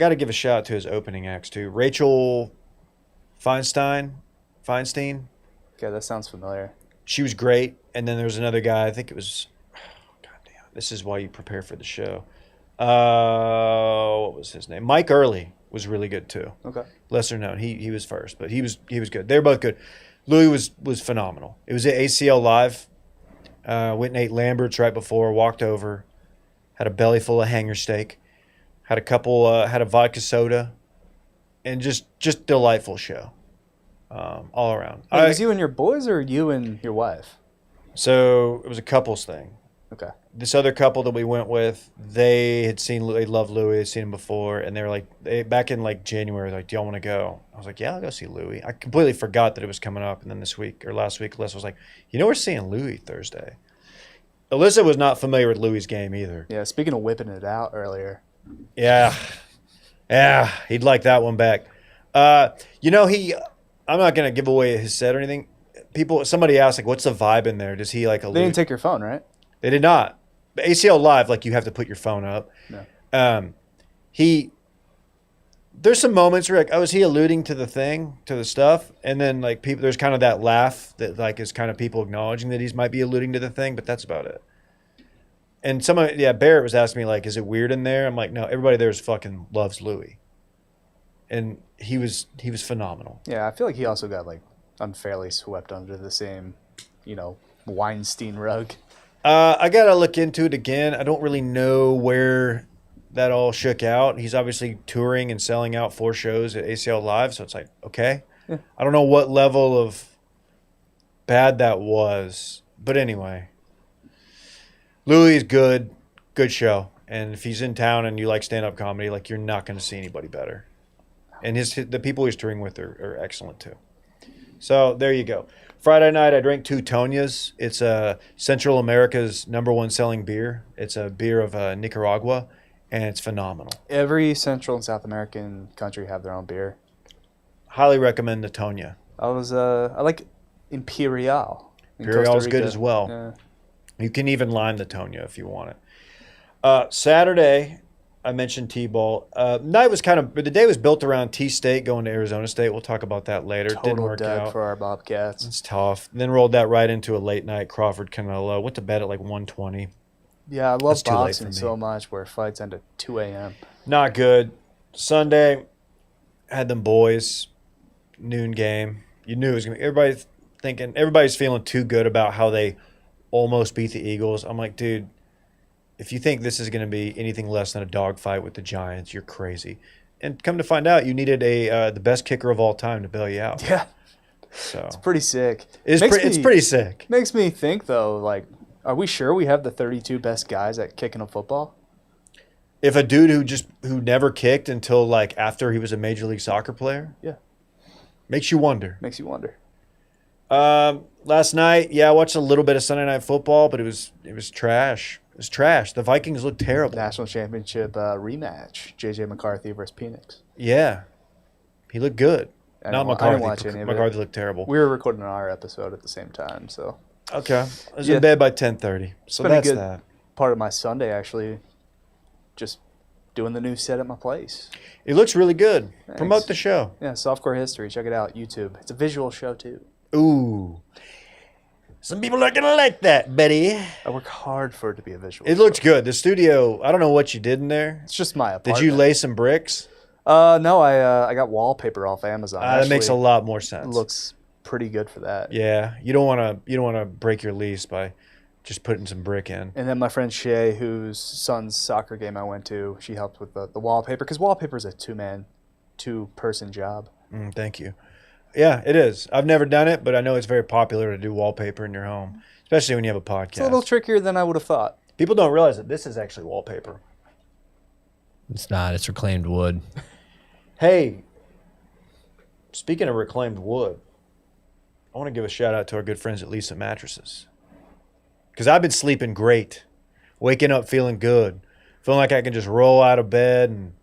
to give a shout out to his opening acts too. Rachel Feinstein. Okay, that sounds familiar. She was great. And then there was another guy, I think it was, goddamn, this is why you prepare for the show. What was his name? Mike Early was really good too. Okay. Lesser known. He was first, but he was good. They were both good. Louis was phenomenal. It was at ACL Live. Went and ate Lambert's right before, walked over, had a belly full of hanger steak, had a vodka soda, and just delightful show. All around. Wait, was you and your boys or you and your wife? So it was a couples thing. Okay. This other couple that we went with, they loved Louis, they'd seen him before, and they were like, back in like January, like, do y'all want to go? I was like, yeah, I'll go see Louis. I completely forgot that it was coming up, and then this week or last week, Alyssa was like, we're seeing Louis Thursday. Alyssa was not familiar with Louis' game either. Yeah, speaking of whipping it out earlier. Yeah, he'd like that one back. I'm not gonna give away his set or anything. Somebody asked like, what's the vibe in there? Does he like a? They didn't take your phone, right? They did not. But ACL Live, like you have to put your phone up. No. There's some moments where like, oh, is he alluding to the stuff? And then like there's kind of that laugh that like is kind of people acknowledging that he might be alluding to the thing, but that's about it. And Barrett was asking me like, is it weird in there? I'm like, no, everybody there fucking loves Louis. and he was phenomenal. Yeah, I feel like he also got like unfairly swept under the same, Weinstein rug. I gotta look into it again. I don't really know where that all shook out. He's obviously touring and selling out 4 shows at ACL Live, so it's like, okay. Yeah. I don't know what level of bad that was, but anyway, Louis is good show, and if he's in town and you like stand-up comedy, like, you're not going to see anybody better. And the people he's touring with are excellent too. So there you go. Friday night, I drank 2 Tonias. It's Central America's #1 selling beer. It's a beer of Nicaragua, and it's phenomenal. Every Central and South American country have their own beer. Highly recommend the Tonia. I like Imperial. Imperial is good as well. Yeah. You can even lime the Tonia if you want it. Saturday, I mentioned T-ball. The day was built around T-State going to Arizona State. We'll talk about that later. Didn't Total work dud out. for our Bobcats. It's tough. Then rolled that right into a late night Crawford-Canelo. Went to bed at like 1:20. Yeah, I love That's too late boxing for me. so much where fights end at 2 a.m. Not good. Sunday, had them boys. Noon game. You knew it was going to be. Everybody's feeling too good about how they almost beat the Eagles. I'm like, dude, if you think this is going to be anything less than a dogfight with the Giants, you're crazy. And come to find out, you needed the best kicker of all time to bail you out. Yeah, So it's pretty sick. it's pretty sick. Makes me think, though, like, are we sure we have the 32 best guys at kicking a football? If a dude who never kicked until like after he was a Major League Soccer player, Yeah. makes you wonder. Makes you wonder. Last night, I watched a little bit of Sunday Night Football, but it was trash. It was trash. The Vikings looked terrible. National Championship rematch, J.J. McCarthy versus Penix. Yeah, he looked good. I Not didn't McCarthy. watch any of it. McCarthy looked terrible. We were recording our episode at the same time, so Okay, I was Yeah. in bed by 10:30. So been a that's good- that. part of my Sunday, actually, just doing the new set at my place. It looks really good. Thanks. Promote the show. Yeah, Softcore History. Check it out, YouTube. It's a visual show, too. Ooh, some people are gonna like that, Betty. I work hard for it to be a visual It show. looked good. The studio. I don't know what you did in there. It's just my apartment. Did you lay some bricks? No, I got wallpaper off Amazon. That makes a Actually, lot more sense. looks pretty good for that. Yeah, you don't want to break your lease by just putting some brick in. And then my friend Shay, whose son's soccer game I went to, she helped with the wallpaper, because wallpaper is a two-person job. Thank you. Yeah, it is. I've never done it, but I know it's very popular to do wallpaper in your home, especially when you have a podcast. It's a little trickier than I would have thought. People don't realize that this is actually wallpaper. It's not. It's reclaimed wood. Hey, speaking of reclaimed wood, I want to give a shout out to our good friends at Lisa Mattresses. Because I've been sleeping great, waking up feeling good, feeling like I can just roll out of bed and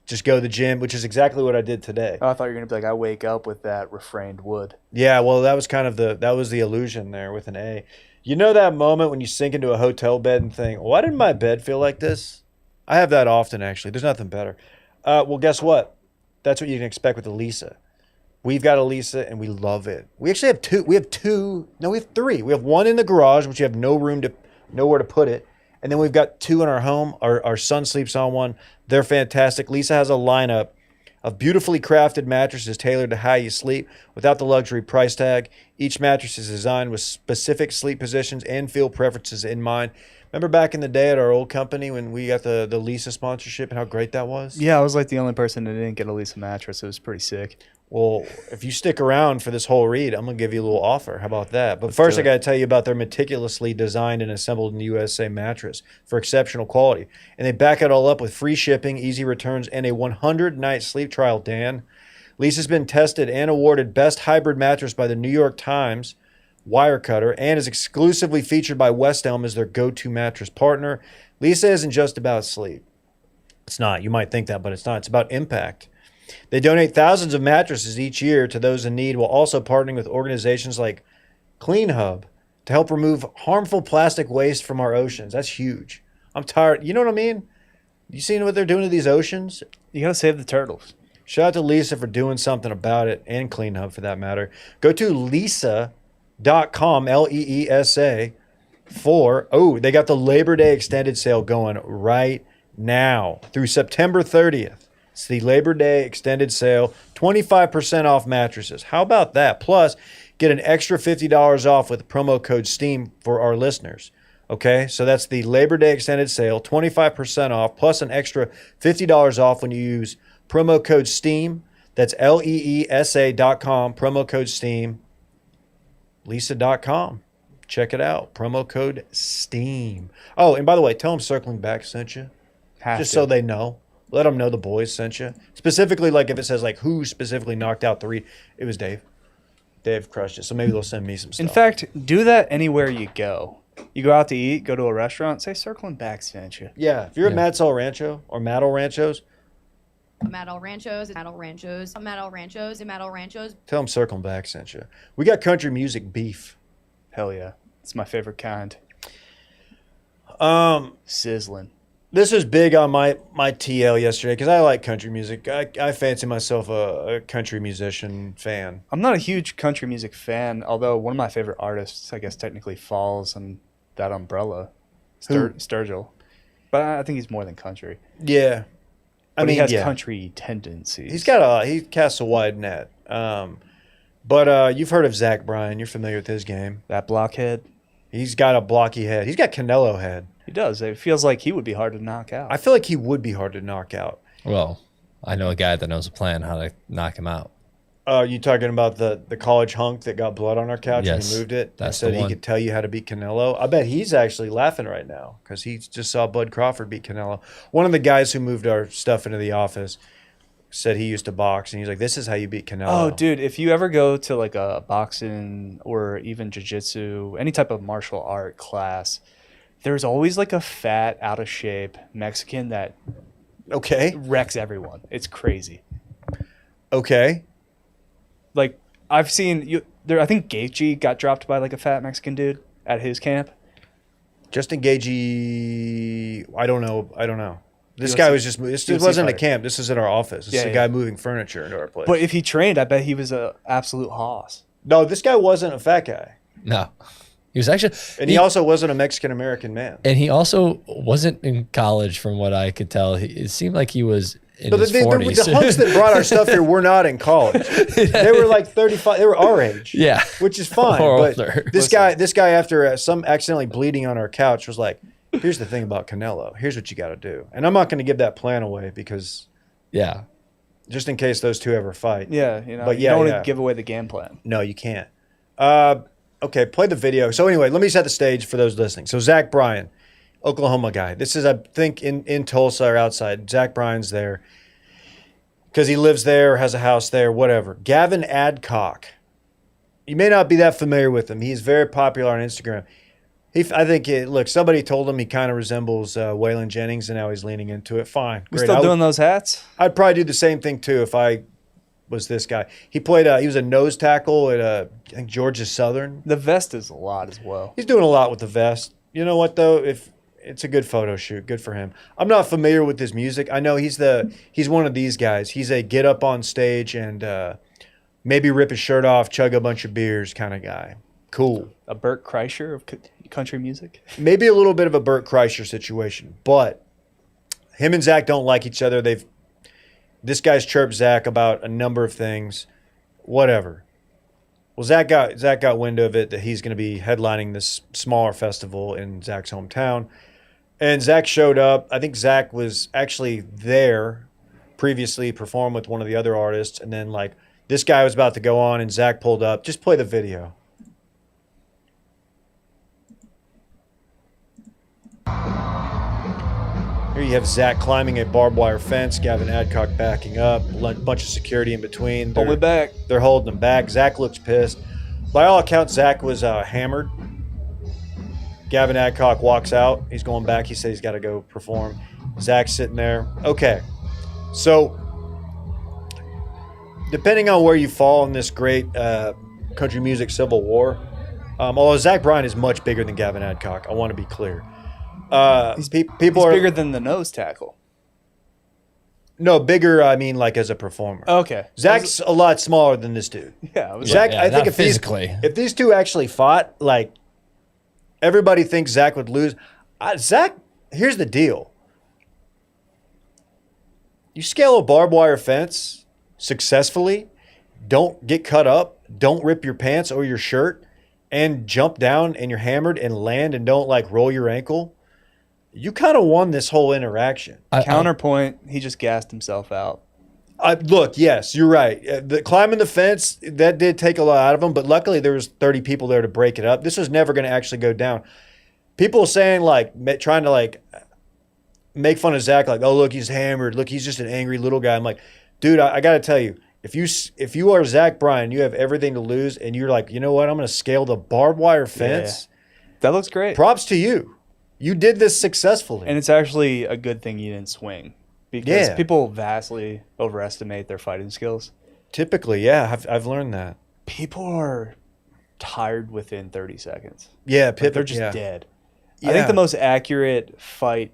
just go to the gym, which is exactly what I did today. Oh, I thought you were going to be like, I wake up with that refrained wood. Yeah, well, that was the illusion there with an A. You know that moment when you sink into a hotel bed and think, why didn't my bed feel like this? I have that often, actually. There's nothing better. Well, guess what? That's what you can expect with the Lisa. We've got a Lisa, and we love it. We actually have two. We have three. We have one in the garage, which you have nowhere to put it. And then we've got 2 in our home. Our son sleeps on one. They're fantastic. Lisa has a lineup of beautifully crafted mattresses tailored to how you sleep without the luxury price tag. Each mattress is designed with specific sleep positions and feel preferences in mind. Remember back in the day at our old company when we got the Lisa sponsorship and how great that was? Yeah, I was like the only person that didn't get a Lisa mattress. It was pretty sick. Well, if you stick around for this whole read, I'm going to give you a little offer. How about that? But first, I got to tell you about their meticulously designed and assembled in the USA mattress for exceptional quality. And they back it all up with free shipping, easy returns, and a 100-night sleep trial, Dan. Lisa's been tested and awarded Best Hybrid Mattress by the New York Times, Wirecutter, and is exclusively featured by West Elm as their go-to mattress partner. Lisa isn't just about sleep. It's not. You might think that, but it's not. It's about impact. They donate thousands of mattresses each year to those in need while also partnering with organizations like Clean Hub to help remove harmful plastic waste from our oceans. That's huge. I'm tired. You know what I mean? You seen what they're doing to these oceans? You got to save the turtles. Shout out to Lisa for doing something about it, and Clean Hub for that matter. Go to lisa.com, Leesa, they got the Labor Day extended sale going right now through September 30th. It's the Labor Day extended sale, 25% off mattresses. How about that? Plus, get an extra $50 off with promo code STEAM for our listeners. Okay, so that's the Labor Day extended sale, 25% off, plus an extra $50 off when you use promo code STEAM. That's LEESA.com, promo code STEAM, Lisa.com. Check it out, promo code STEAM. Oh, and by the way, tell them Circling Back sent you, just so they know. Let them know the boys sent you. Specifically, like if it says like who specifically knocked out the it was Dave. Dave crushed it, so maybe they'll send me some stuff. In fact, do that anywhere you go. You go out to eat, go to a restaurant, say Circling Back sent you. Yeah, if you're at Matt's El Rancho or Matt El Rancho's, Matt El Ranchos, Matt El Ranchos, Matt El Ranchos, Matt El Ranchos. tell them Circling Back sent you. We got country music beef. Hell yeah. It's my favorite kind. Sizzling. This is big on my TL yesterday because I like country music. I fancy myself a country musician fan. I'm not a huge country music fan, although one of my favorite artists, I guess, technically falls in that umbrella. Sturgill. But I think he's more than country. Yeah. But he has country tendencies. He casts a wide net. But you've heard of Zach Bryan. You're familiar with his game. That blockhead. He's got a blocky head. He's got Canelo head. He does. It feels like he would be hard to knock out. I feel like he would be hard to knock out. Well, I know a guy that knows a plan how to knock him out. You talking about the college hunk that got blood on our couch and Yes, he moved it? that's and said the he one. could tell you how to beat Canelo. I bet he's actually laughing right now because he just saw Bud Crawford beat Canelo. One of the guys who moved our stuff into the office said he used to box, and he's like, "This is how you beat Canelo." Oh, dude, if you ever go to like a boxing or even jiu-jitsu, any type of martial art class, there's always like a fat, out of shape Mexican that Okay. wrecks everyone. It's crazy. Okay. Like I've seen you there. I think Gaethje got dropped by like a fat Mexican dude at his camp. Justin Gaethje, I don't know. This UFC guy was just, this UFC wasn't a fighter. camp. This is in our office. This is a guy moving furniture into our place. But if he trained, I bet he was a absolute hoss. No, this guy wasn't a fat guy. No, he was actually, And he also wasn't a Mexican-American man. and he also wasn't in college, from what I could tell. It seemed like he was in But his the 40s. hunks that brought our stuff here were not in college. They were like 35. They were our age. Yeah. Which is fine. Or But older. this guy, after some accidentally bleeding on our couch, was like, "Here's the thing about Canelo. Here's what you got to do." And I'm not going to give that plan away because Yeah. just in case those two ever fight. Yeah, But you don't want to give away the game plan. No, you can't. Okay, play the video. So anyway, let me set the stage for those listening. So Zach Bryan, Oklahoma guy. This is, I think, in Tulsa or outside. Zach Bryan's there because he lives there or has a house there, whatever. Gavin Adcock. You may not be that familiar with him. He's very popular on Instagram. Look, somebody told him he kind of resembles Waylon Jennings, and now he's leaning into it. Fine. You Great. still doing those hats? I'd probably do the same thing too if I was this guy. He played. He was a nose tackle at I think Georgia Southern. The vest is a lot as well. He's doing a lot with the vest. You know what though? If it's a good photo shoot, good for him. I'm not familiar with his music. I know he's one of these guys. He's a get up on stage and maybe rip his shirt off, chug a bunch of beers kind of guy. Cool. A Burt Kreischer of country music. Maybe a little bit of a Burt Kreischer situation, but him and Zach don't like each other. This guy's chirped Zach about a number of things, whatever. Well, Zach got wind of it that he's going to be headlining this smaller festival in Zach's hometown, and Zach showed up. I think Zach was actually there previously, performed with one of the other artists, and then like this guy was about to go on, and Zach pulled up. Just play the video. Here you have Zach climbing a barbed wire fence, Gavin Adcock backing up, a bunch of security in between. Pull me back. They're holding him back. Zach looks pissed. By all accounts, Zach was hammered. Gavin Adcock walks out. He's going back. He said he's got to go perform. Zach's sitting there. Okay. So, depending on where you fall in this great country music civil war, although Zach Bryan is much bigger than Gavin Adcock, I want to be clear. He's People are bigger than the nose tackle. No, bigger, I mean like as a performer. Okay. Zach's a lot smaller than this dude. Yeah. I was Zach, Yeah, I think not physically. if these two actually fought, like everybody thinks Zach would lose. Zach, here's the deal. You scale a barbed wire fence successfully, don't get cut up, don't rip your pants or your shirt, and jump down and you're hammered and land and don't like roll your ankle. You kind of won this whole interaction. Counterpoint, he just gassed himself out. Look, yes, you're right. The climbing the fence, that did take a lot out of him, but luckily there was 30 people there to break it up. This was never going to actually go down. People saying like, trying to like make fun of Zach, like, oh, look, he's hammered. Look, he's just an angry little guy. I'm like, dude, I got to tell you, if you are Zach Bryan, you have everything to lose, and you're like, you know what, I'm going to scale the barbed wire fence. Yeah. That looks great. Props to you. You did this successfully. And it's actually a good thing you didn't swing. Because people vastly overestimate their fighting skills. Typically, yeah, I've learned that. People are tired within 30 seconds. Yeah, they're just dead. Yeah. I think the most accurate fight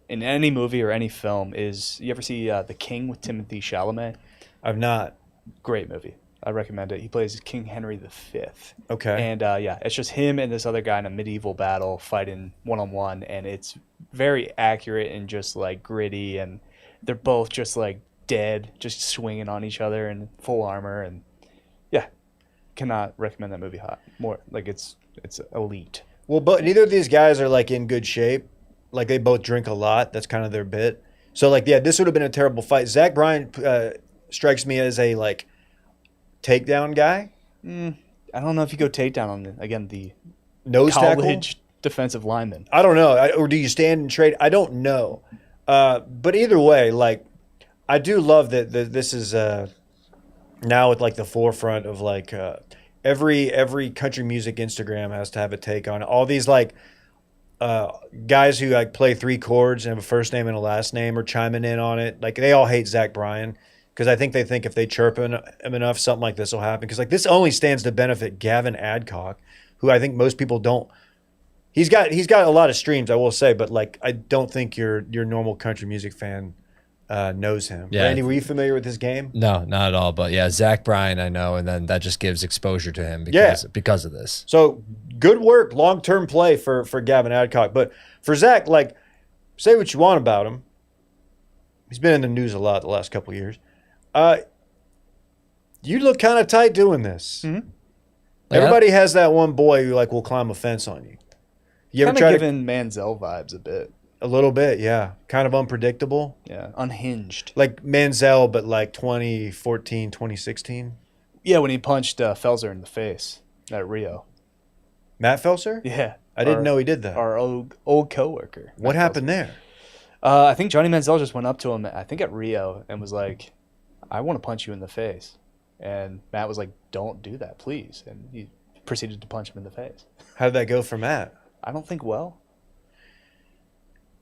in any movie or any film is, you ever see The King with Timothée Chalamet? I've not. Great movie. I recommend it. He plays King Henry V. Okay. And it's just him and this other guy in a medieval battle fighting one-on-one, and it's very accurate and just like gritty, and they're both just like dead, just swinging on each other in full armor, and cannot recommend that movie more. Like it's elite. Well, but neither of these guys are like in good shape. Like they both drink a lot. That's kind of their bit. So like, yeah, this would have been a terrible fight. Zach Bryan strikes me as a like takedown guy. I don't know if you go takedown on the nose college tackle? Defensive lineman. I don't know. Or do you stand and trade? I don't know. But either way, like I do love that this is now at like the forefront of like every country music Instagram has to have a take on it. All these like guys who like play 3 chords and have a first name and a last name are chiming in on it. Like they all hate Zach Bryan because I think they think if they chirp him enough, something like this will happen. Because like this only stands to benefit Gavin Adcock, who I think most people don't. He's got a lot of streams, I will say, but like I don't think your normal country music fan knows him. Yeah. Randy, were you familiar with his game? No, not at all. But yeah, Zach Bryan, I know, and then that just gives exposure to him because of this. So good work, long-term play for Gavin Adcock. But for Zach, like, say what you want about him. He's been in the news a lot the last couple of years. You look kind of tight doing this. Mm-hmm. Everybody has that one boy who like will climb a fence on you. You ever kind of try giving Manziel vibes a bit. A little bit, yeah. Kind of unpredictable. Yeah, unhinged. Like Manziel, but like 2014, 2016. Yeah, when he punched Felser in the face at Rio. Matt Felser? Yeah. I didn't know he did that. Our old coworker. What happened there? I think Johnny Manziel just went up to him, I think at Rio, and was like, I want to punch you in the face. And Matt was like, don't do that, please. And he proceeded to punch him in the face. How did that go for Matt? I don't think well.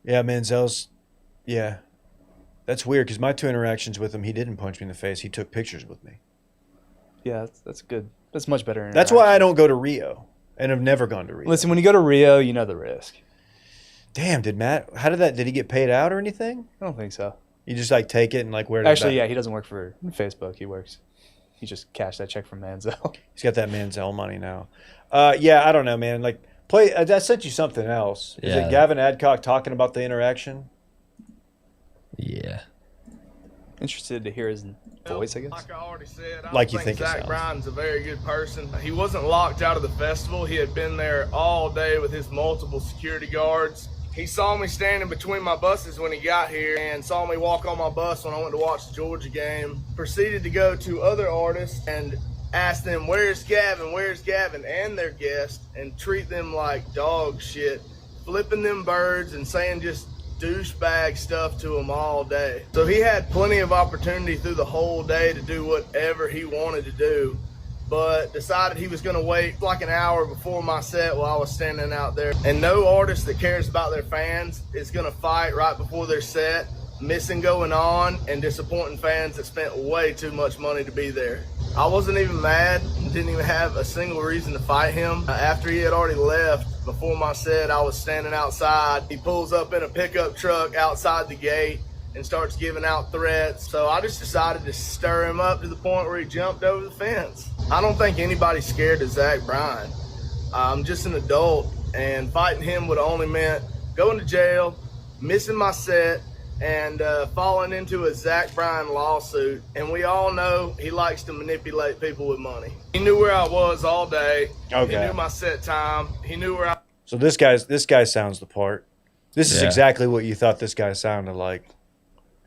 Yeah, Manziel's, yeah. That's weird because my 2 interactions with him, he didn't punch me in the face. He took pictures with me. Yeah, that's good. That's much better. That's why I don't go to Rio and have never gone to Rio. Listen, when you go to Rio, you know the risk. Did he get paid out or anything? I don't think so. You just like take it and like wear it Actually, back? yeah, he doesn't work for Facebook. He just cashed that check from Manziel. He's got that Manziel money now. Yeah, I don't know, man. Like, I sent you something else. Is it Gavin Adcock talking about the interaction? Yeah. Interested to hear his voice, I guess. Like I already said, Like you think it Zach sounds. Bryan's a very good person. He wasn't locked out of the festival. He had been there all day with his multiple security guards. He saw me standing between my buses when he got here and saw me walk on my bus when I went to watch the Georgia game. Proceeded to go to other artists and ask them, where's Gavin, and their guest, and treat them like dog shit, flipping them birds and saying just douchebag stuff to him all day. So he had plenty of opportunity through the whole day to do whatever he wanted to do, but decided he was going to wait like an hour before my set while I was standing out there. And no artist that cares about their fans is going to fight right before their set, missing going on and disappointing fans that spent way too much money to be there. I wasn't even mad, didn't even have a single reason to fight him. After he had already left, before my set, I was standing outside. He pulls up in a pickup truck outside the gate and starts giving out threats. So I just decided to stir him up to the point where he jumped over the fence. I don't think anybody's scared of Zach Bryan. I'm just an adult, and fighting him would have only meant going to jail, missing my set, and falling into a Zach Bryan lawsuit. And we all know he likes to manipulate people with money. He knew where I was all day. Okay. He knew my set time. He knew where I. So this guy sounds the part. This is Yeah. exactly what you thought this guy sounded like.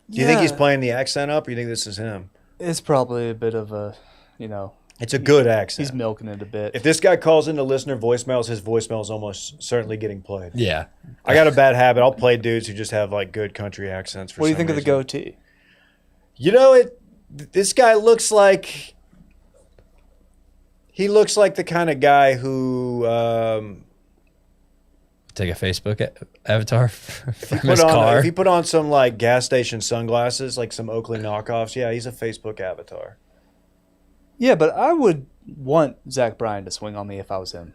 Do you think he's playing the accent up, or you think this is him? It's probably a bit of a, It's a good accent. he's milking it a bit. If this guy calls into listener voicemails, his voicemail is almost certainly getting played. Yeah. I got a bad habit. I'll play dudes who just have like good country accents. For What do you some think of the reason. goatee? You know, this guy looks like the kind of guy who Take a Facebook avatar from put his on car. if he put on some like gas station sunglasses, like some Oakley knockoffs. Yeah, he's a Facebook avatar. Yeah, but I would want Zach Bryan to swing on me if I was him.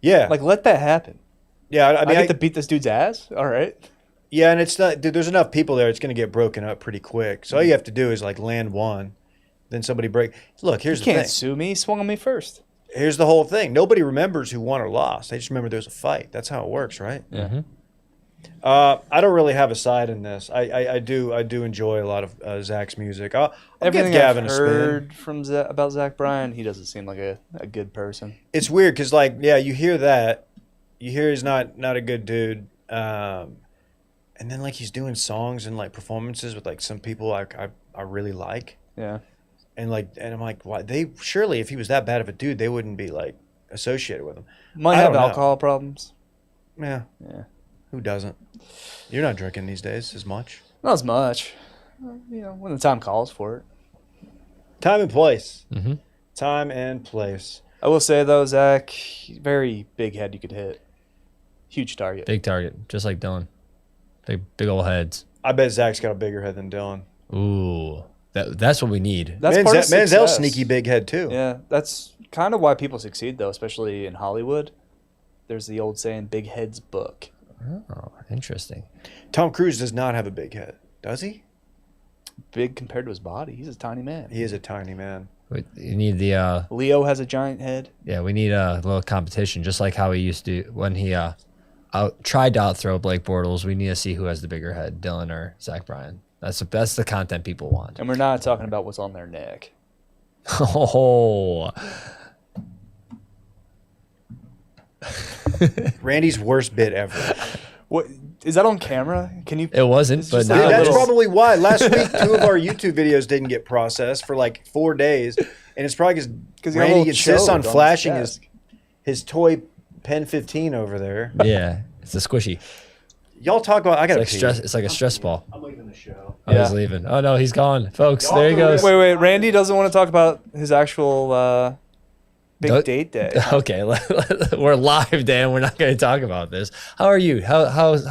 Yeah, Like, let that happen. yeah. I I mean, get to beat this dude's ass. All right. yeah, and it's not. Dude, there's enough people there. It's going to get broken up pretty quick. So all you have to do is like land one, then somebody break. Look, here's You the can't thing. sue me. He swung on me first. Here's the whole thing. Nobody remembers who won or lost. They just remember there's a fight. That's how it works, right? Yeah. I don't really have a side in this. I do enjoy a lot of Zach's music. I'll Everything give Gavin I've a spin. heard from about Zach Bryan, he doesn't seem like a good person. It's weird because, like, yeah, you hear that, you hear he's not a good dude, and then like he's doing songs and like performances with like some people I really like, Yeah. and I'm like, why they surely if he was that bad of a dude they wouldn't be like associated with him. Might I have don't know. alcohol problems. Yeah, Yeah. who doesn't? You're not drinking these days as much. Not as much. When the time calls for it. Time and place. Mhm. Time and place. I will say, though, Zach, very big head you could hit. Huge target. Big target, just like Dillon. Big old heads. I bet Zach's got a bigger head than Dillon. Ooh, that's what we need. That's part of Manziel's success. sneaky big head too. Yeah, that's kind of why people succeed, though, especially in Hollywood. There's the old saying, big heads book. Oh, interesting. Tom Cruise does not have a big head, does he? Big compared to his body. He's a tiny man. He is a tiny man. You need the Leo has a giant head. we need a little competition, just like how he used to when he tried to outthrow Blake Bortles. We need to see who has the bigger head, Dillon or Zach Bryan. That's the content people want. And we're not talking about what's on their neck. Oh, Randy's worst bit ever. What is that on camera? Can you? it wasn't, but just now like a That's little- probably why. Last week, 2 of our YouTube videos didn't get processed for like 4 days. And it's probably 'Cause because he got a Randy little insists chode on on his flashing desk. his toy Pen 15 over there. yeah, it's a squishy. Y'all talk about, I got to It's like stress. It's like a stress ball. I'm leaving the show. Oh, he's Yeah. leaving. Oh no, he's gone, folks. There he goes. Wait. Randy doesn't want to talk about his actual big Don't- date day. Okay, we're live, Dan. We're not going to talk about this. How are you? How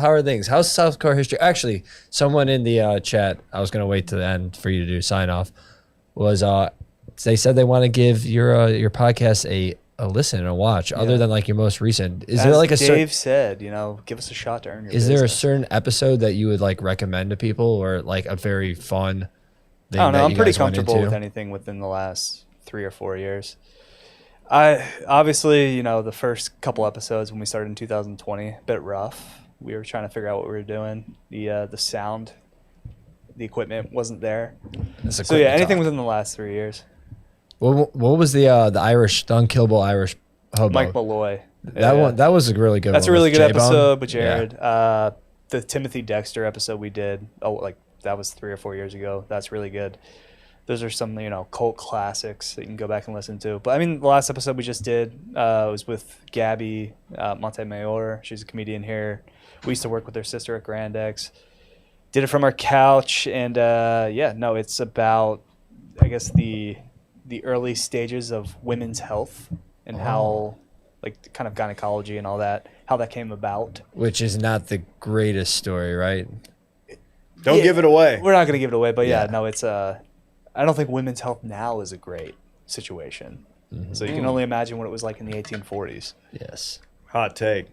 are things? How's South Car history? Actually, someone in the chat, I was going to wait to the end for you to do sign off, was they said they want to give your podcast a listen and a watch, other than like your most recent. Is there As like a Dave said, give us a shot to earn your is there a business. certain episode that you would like recommend to people, or like a very fun thing? I don't know. that I'm you pretty guys went comfortable into? with anything within the last 3 or 4 years. I obviously, the first couple episodes when we started in 2020, a bit rough. We were trying to figure out what we were doing. The sound, the equipment wasn't there. That's a So quick yeah, anything talk. within the last 3 years. What was the Irish, the unkillable Irish hobo? Mike Malloy. That was a really good. That's a one really with good J-Bone. episode with Yeah. Jared. The Timothy Dexter episode we did. That was 3 or 4 years ago. That's really good. Those are some cult classics that you can go back and listen to. But I mean, the last episode we just did was with Gabby Montemayor. She's a comedian here. We used to work with her sister at Grand X. Did it from our couch, and it's about I guess the early stages of women's health and how like kind of gynecology and all that, how that came about. Which is not the greatest story, right? Don't Yeah, give it away. We're not going to give it away, but Yeah. no, it's I don't think women's health now is a great situation. Mm-hmm. So you can only imagine what it was like in the 1840s. Yes. Hot take.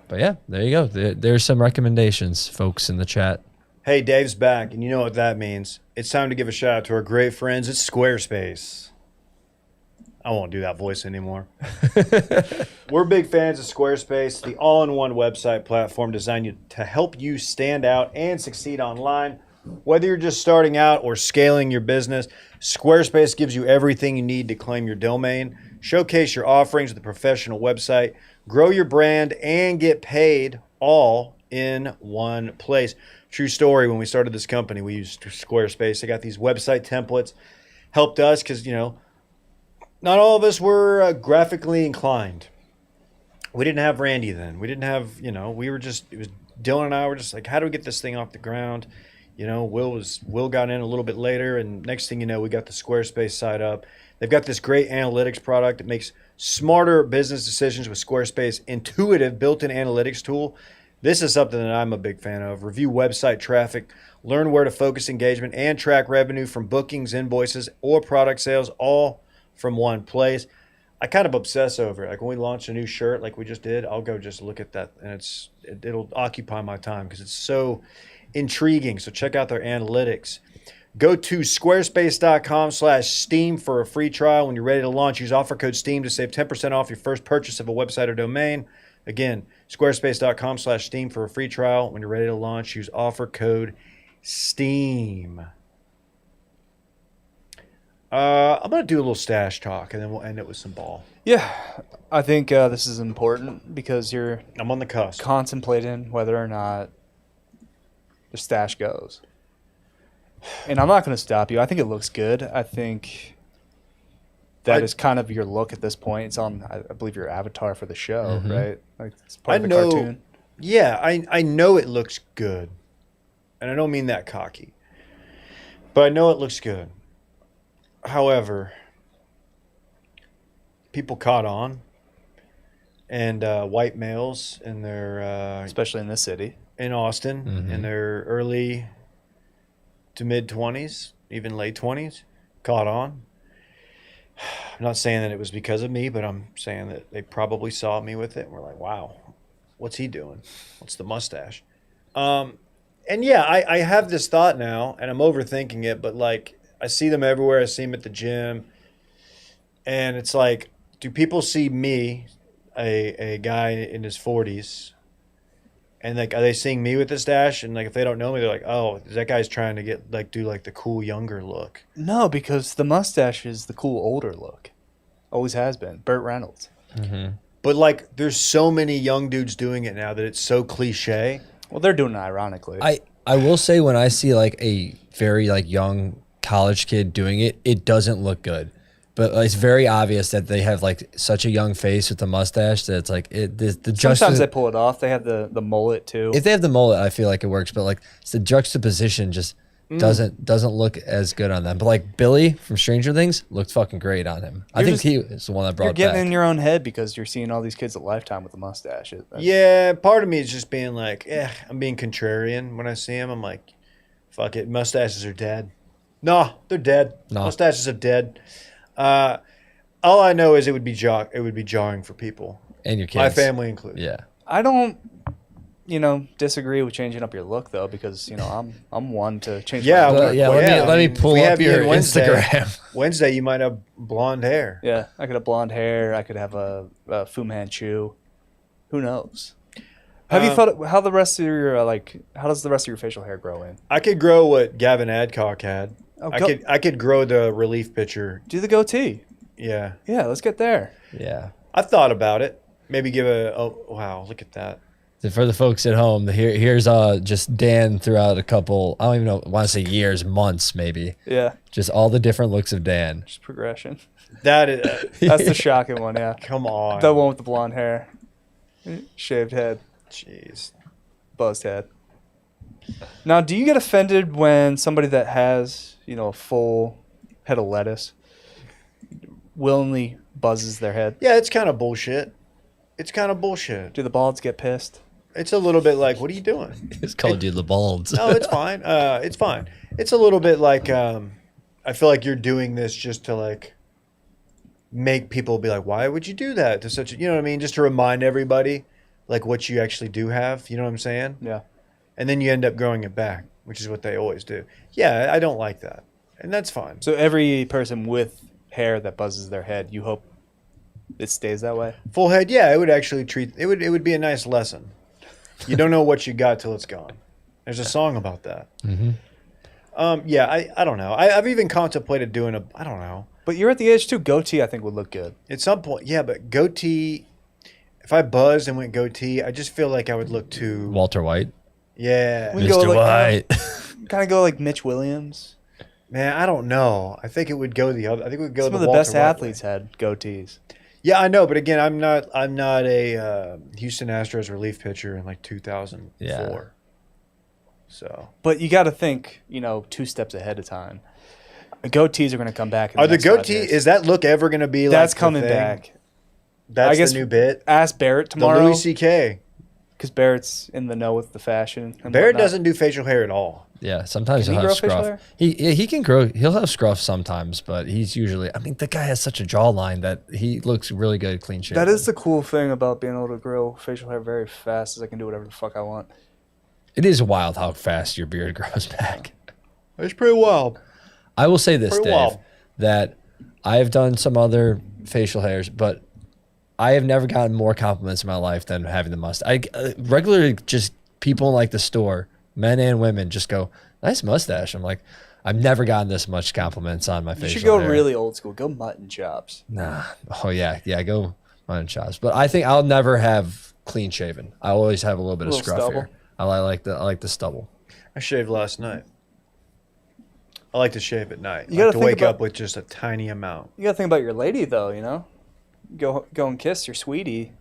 But yeah, there you go. There's some recommendations, folks, in the chat. Hey, Dave's back, and you know what that means. It's time to give a shout out to our great friends at Squarespace. I won't do that voice anymore. We're big fans of Squarespace, the all-in-one website platform designed to help you stand out and succeed online. Whether you're just starting out or scaling your business, Squarespace gives you everything you need to claim your domain, showcase your offerings with a professional website, grow your brand, and get paid all in one place. True story, when we started this company, we used Squarespace. They got these website templates, helped us because, not all of us were graphically inclined. We didn't have Randy then. We didn't have, we were just, it was Dillon and I were just like, how do we get this thing off the ground? Will got in a little bit later, and next thing you know, we got the Squarespace site up. They've got this great analytics product that makes smarter business decisions with Squarespace intuitive built-in analytics tool. This is something that I'm a big fan of. Review website traffic, learn where to focus engagement, and track revenue from bookings, invoices, or product sales, all from one place. I kind of obsess over it. Like when we launch a new shirt like we just did, I'll go just look at that, and it'll occupy my time because it's so intriguing. So check out their analytics. Go to squarespace.com/steam for a free trial. When you're ready to launch, use offer code STEAM to save 10% off your first purchase of a website or domain. Again, squarespace.com/steam for a free trial. When you're ready to launch, use offer code STEAM. I'm going to do a little stash talk, and then we'll end it with some ball. Yeah, I think this is important because I'm on the cusp. Contemplating whether or not the stash goes. And I'm not going to stop you. I think it looks good. I think that is kind of your look at this point. It's on, I believe, your avatar for the show, right? Like it's part of the cartoon. Yeah, I know it looks good. And I don't mean that cocky. But I know it looks good. However, people caught on. And white males in their... especially in this city. In Austin, in their early to mid-20s, even late 20s, caught on. I'm not saying that it was because of me, but I'm saying that they probably saw me with it and were like, wow, what's he doing? What's the mustache? And yeah, I have this thought now, and I'm overthinking it, but like I see them everywhere. I see them at the gym. And it's like, do people see me, a guy in his 40s, and like, are they seeing me with the stash? And like, if they don't know me, they're like, "Oh, that guy's trying to get do the cool younger look." No, because the mustache is the cool older look. Always has been. Burt Reynolds. But like, there's so many young dudes doing it now that it's so cliche. Well, they're doing it ironically. I will say when I see like a very like young college kid doing it, it doesn't look good. But it's very obvious that they have like such a young face with the mustache that it's like Sometimes they pull it off. They have the mullet too. If they have the mullet, I feel like it works. But like it's the juxtaposition just doesn't look as good on them. But like Billy from Stranger Things looked fucking great on him. I think he is the one that brought it back. You're getting in your own head because you're seeing all these kids at Lifetime with the mustache. Yeah, part of me is just being like, I'm being contrarian when I see him. I'm like, fuck it, mustaches are dead. No, they're dead. No. Mustaches are dead. All I know is it would be jarring for people, and your kids, my family included. Yeah, I don't, disagree with changing up your look though, because I'm one to change. Yeah, my look. Let me pull up your Instagram. Wednesday, you might have blonde hair. Yeah, I could have blonde hair. I could have a Fu Manchu. Who knows? Have you thought how the rest of your how does the rest of your facial hair grow in? I could grow what Gavin Adcock had. I could grow the relief pitcher. Do the goatee. Yeah. Yeah, let's get there. Yeah. I've thought about it. Maybe give wow, look at that. For the folks at home, here's just Dan throughout a couple, I don't even know, I want to say years, months maybe. Yeah. Just all the different looks of Dan. Just progression. That is That's the shocking one, yeah. Come on. The one with the blonde hair. Shaved head. Jeez. Buzzed head. Now, do you get offended when somebody that has, a full head of lettuce willingly buzzes their head? Yeah, it's kind of bullshit. Do the balds get pissed? It's a little bit like, what are you doing? It's called you the balds. No, it's fine. It's fine. It's a little bit like, I feel like you're doing this just to like make people be like, why would you do that to such a, you know what I mean? Just to remind everybody like what you actually do have. You know what I'm saying? Yeah. And then you end up growing it back, which is what they always do. Yeah, I don't like that. And that's fine. So every person with hair that buzzes their head, you hope it stays that way. Full head, yeah, it would actually it would be a nice lesson. You don't know what you got till it's gone. There's a song about that. Yeah, I don't know. I've even contemplated doing I don't know. But you're at the age too. Goatee, I think, would look good. At some point, yeah, but goatee, if I buzzed and went goatee, I just feel like I would look too... Walter White. Yeah. We go Mr. like, White. Kind of go like Mitch Williams. Man, I don't know. I think it would go the other. I think it would go Some the of the Walter best White athletes way. had goatees. Yeah, I know, but again, I'm not a Houston Astros relief pitcher in like 2004. Yeah. So But you got to think, 2 steps ahead of time. Goatees are going to come back. In are the next 5 goatee? years. Is that look ever going to be like That's the coming thing? back. That's I guess the new bit. Ask Barrett The tomorrow. Louis C.K. Because Barrett's in the know with the fashion. And Barrett whatnot. doesn't do facial hair at all. Yeah, sometimes Can he'll he have grow facial scruff. hair? He can grow. He'll have scruff sometimes, but he's usually. I mean, the guy has such a jawline that he looks really good, clean shaven. That is the cool thing about being able to grow facial hair very fast, is I can do whatever the fuck I want. It is wild how fast your beard grows back. It's pretty wild. I will say this, Pretty Dave, wild. that I have done some other facial hairs, but I have never gotten more compliments in my life than having the mustache. I regularly just people in like the store, men and women, just go, "Nice mustache." I'm like, I've never gotten this much compliments on my facial You should go hair. really old school. Go mutton chops. Nah. Oh yeah, go mutton chops. But I think I'll never have clean shaven. I always have a little bit of Little scruff stubble. here. I like the stubble. I shaved last night. I like to shave at night. You I like gotta to think wake about- up with just a tiny amount. You got to think about your lady, though, Go and kiss your sweetie.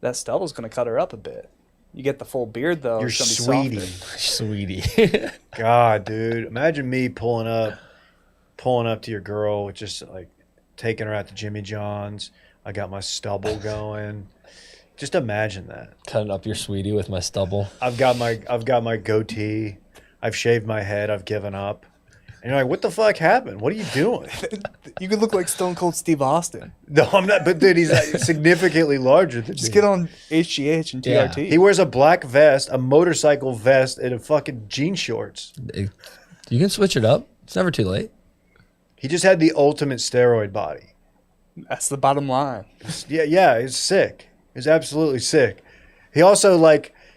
That stubble's going to cut her up a bit. You get the full beard, though. Your it's gonna be sweetie. softer. Sweetie. God, dude. Imagine me pulling up to your girl with just like taking her out to Jimmy John's. I got my stubble going. Just imagine that. Cutting up your sweetie with my stubble. I've got my goatee. I've shaved my head. I've given up. And you're like, what the fuck happened? What are you doing? You could look like Stone Cold Steve Austin. No, I'm not. But dude, he's like significantly larger than Just me. get on HGH and Yeah. TRT. He wears a black vest, a motorcycle vest, and a fucking jean shorts. You can switch it up. It's never too late. He just had the ultimate steroid body. That's the bottom line. Yeah, he's sick. He's absolutely sick. He also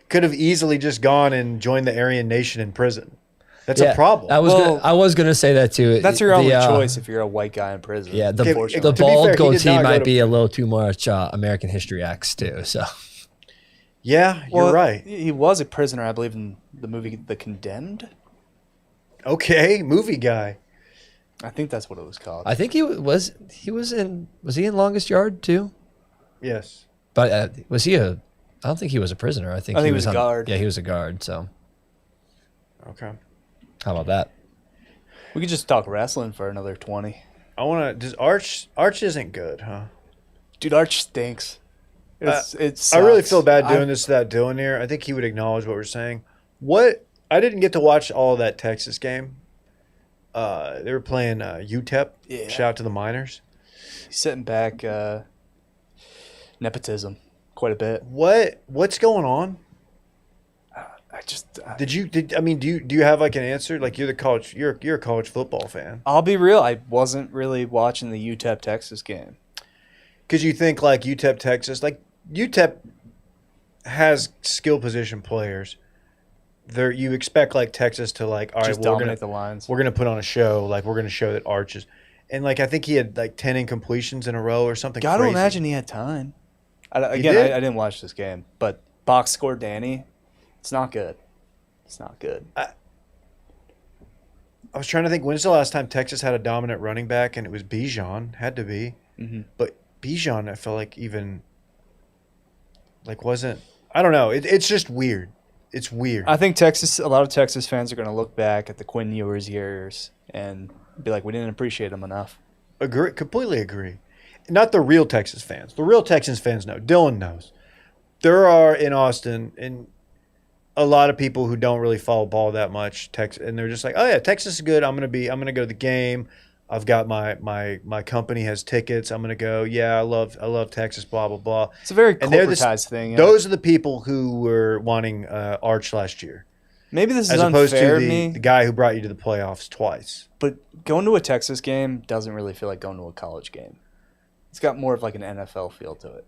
could have easily just gone and joined the Aryan Nation in prison. That's a problem. I was gonna say that too. That's your only choice if you're a white guy in prison. Yeah, Okay, the to be fair, bald he did goatee not go might to be a prison. little too much American History X too. So Yeah, you're right. He was a prisoner, I believe, in the movie The Condemned. Okay, movie guy. I think that's what it was called. I think he was in Longest Yard too? Yes. But was he a? I don't think he was a prisoner. I think he he was a on- guard. Yeah, he was a guard. So Okay. how about that? We could just talk wrestling for another 20. I want to. Does Arch isn't good, huh? Dude, Arch stinks. It's. I really feel bad doing this without Dillon here. I think he would acknowledge what we're saying. I didn't get to watch all of that Texas game. They were playing UTEP. Yeah. Shout out to the Miners. He's sitting back. Nepotism, quite a bit. What's going on? Do Do you have like an answer? Like you're a college football fan. I'll be real. I wasn't really watching the UTEP Texas game. Because you think like UTEP Texas, like UTEP has skill position players. You expect like Texas to like, all right, Just well, dominate the lines. we're gonna put on a show. Like we're gonna show that Arch is, and like I think he had like 10 incompletions in a row or something. Got to crazy. imagine he had time. I did? didn't watch this game, but box score Danny, it's not good. It's not good. I was trying to think, when's the last time Texas had a dominant running back, and it was Bijan. Had to be. Mm-hmm. But Bijan, I feel like even like wasn't. I don't know. It's just weird. It's weird. I think a lot of Texas fans are going to look back at the Quinn Ewers years and be like, we didn't appreciate him enough. Completely agree. Not the real Texas fans. The real Texas fans know. Dillon knows. There are in Austin and a lot of people who don't really follow ball that much. And they're just like, oh yeah, Texas is good. I'm gonna go to the game. I've got my company has tickets. I'm gonna go. Yeah, I love Texas. Blah blah blah. It's a very And they're corporatized thing. Those are the people who were wanting Arch last year. Maybe this is as opposed unfair to to me, the guy who brought you to the playoffs twice. but going to a Texas game doesn't really feel like going to a college game. It's got more of like an NFL feel to it.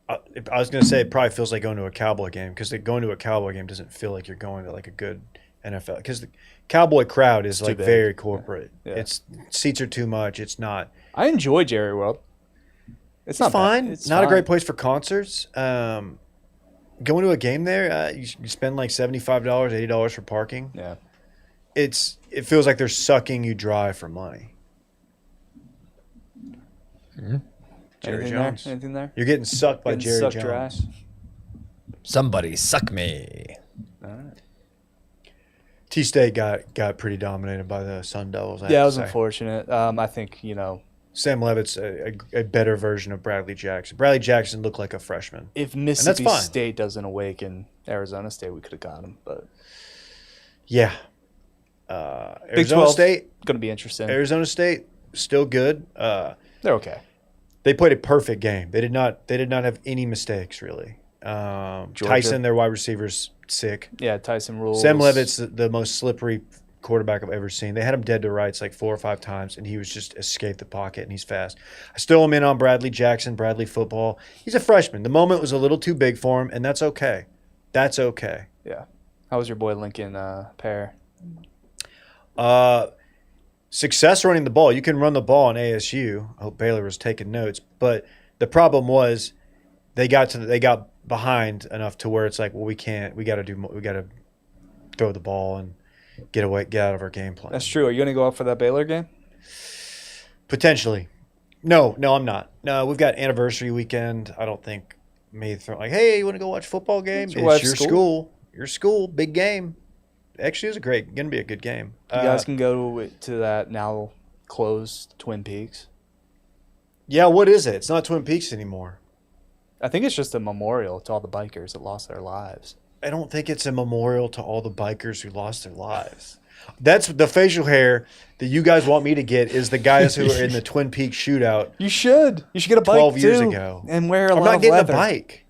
I was going to say it probably feels like going to a Cowboy game because going to a Cowboy game doesn't feel like you're going to like a good NFL because the Cowboy crowd is like big. very corporate. Yeah. It's seats are too much. It's not. I enjoy Jerry World. It's not fine. bad. It's not a great place for concerts. Going to a game there, you spend like $75, $80 for parking. Yeah. It feels like they're sucking you dry for money. Mm-hmm. Jerry Anything Jones. there? Anything there? You're getting sucked by Getting Jerry sucked Jones. dry? Somebody suck me. All right. T-State got pretty dominated by the Sun Devils. I Yeah, it have was to say. unfortunate. I think, Sam Levitt's a better version of Bradley Jackson. Bradley Jackson looked like a freshman. if Mississippi fine. State doesn't awaken Arizona State, we could have got him. But Yeah. Big Arizona 12 State. going to be interesting. Arizona State still good. They're okay. They played a perfect game. They did not have any mistakes really. Tyson, their wide receiver's sick. Yeah, Tyson rules. Sam Levitt's the most slippery quarterback I've ever seen. They had him dead to rights like 4 or 5 times, and he was just escaped the pocket, and he's fast. I still am in on Bradley Jackson, Bradley football. He's a freshman. The moment was a little too big for him, and that's okay. That's okay. Yeah. How was your boy Lincoln Pear? Success running the ball. You can run the ball in ASU. I hope Baylor was taking notes, but the problem was they got behind enough to where it's like, well, we got to throw the ball and get out of our game plan. That's true. Are you going to go up for that Baylor game? Potentially. No, I'm not. No, we've got anniversary weekend. I don't think me throw like, hey, you want to go watch a football game? It's It's your wife's your school. Your school, big game. Actually, it's going to be a good game. You guys can go to that now closed Twin Peaks. Yeah, what is it? It's not Twin Peaks anymore. I think it's just a memorial to all the bikers that lost their lives. I don't think it's a memorial to all the bikers who lost their lives. That's the facial hair that you guys want me to get is the guys who are in the Twin Peaks shootout. You should get a bike 12 years too, ago. and wear a I'm lot not of getting leather. a bike.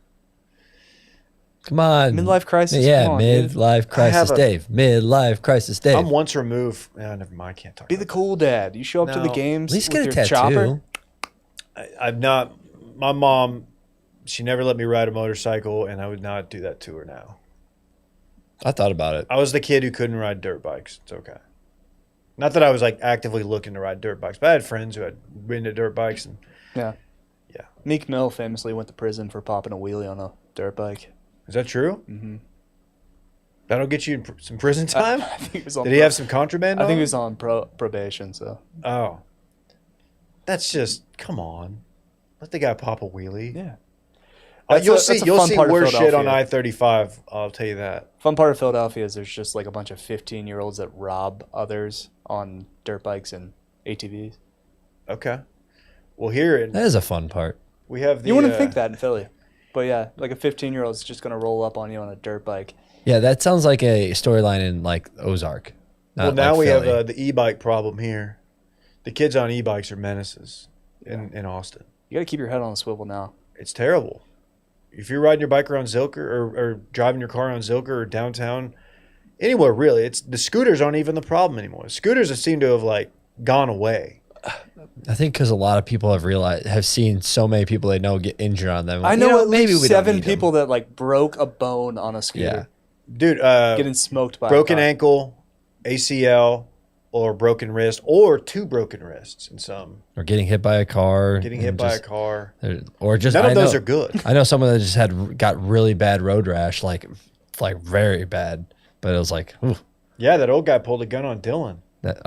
Come on. Midlife crisis. Yeah, Come on, dude. midlife crisis, Dave. Midlife crisis, Dave. I'm once removed. Never mind. I can't talk Be about the cool dad. You show up to the No. games. At least with get a your tattoo. chopper. I've not. My mom, she never let me ride a motorcycle, and I would not do that to her now. I thought about it. I was the kid who couldn't ride dirt bikes. It's okay. Not that I was like actively looking to ride dirt bikes, but I had friends who had ridden dirt bikes, and Yeah. yeah. Meek Mill famously went to prison for popping a wheelie on a dirt bike. Is that true? Mm-hmm. That'll get you in some prison time. I think it was on Did he have some contraband? I think on he him? was on probation. So Oh, that's just come on. Let the guy pop a wheelie. yeah. You'll That's a see fun part of worse shit on Philadelphia. I-35. I'll tell you that. Fun part of Philadelphia is there's just like a bunch of 15-year-olds that rob others on dirt bikes and ATVs. Okay. Well, here That is a fun part. we have the. You wouldn't think that in Philly, but yeah, like a 15-year-old is just gonna roll up on you on a dirt bike. Yeah, that sounds like a storyline in like Ozark. Well, Not now like we Philly. have the e-bike problem here. The kids on e-bikes are menaces in Austin. You gotta keep your head on a swivel now. It's terrible. If you're riding your bike around Zilker or driving your car around Zilker or downtown, anywhere really, the scooters aren't even the problem anymore. Scooters seem to have like gone away. I think because a lot of people have seen so many people they know get injured on them. I You know at maybe least we don't 7 need them. people that like broke a bone on a Yeah, scooter, Dude, getting smoked by broken a car. ankle, ACL, or broken wrist, or 2 broken wrists in some. or getting hit by a car. Getting and hit by a just- car. or just None I of those know- are good. I know someone that just got really bad road rash, like very bad. But it was like, ooh, Yeah, that old guy pulled a gun on Dillon. that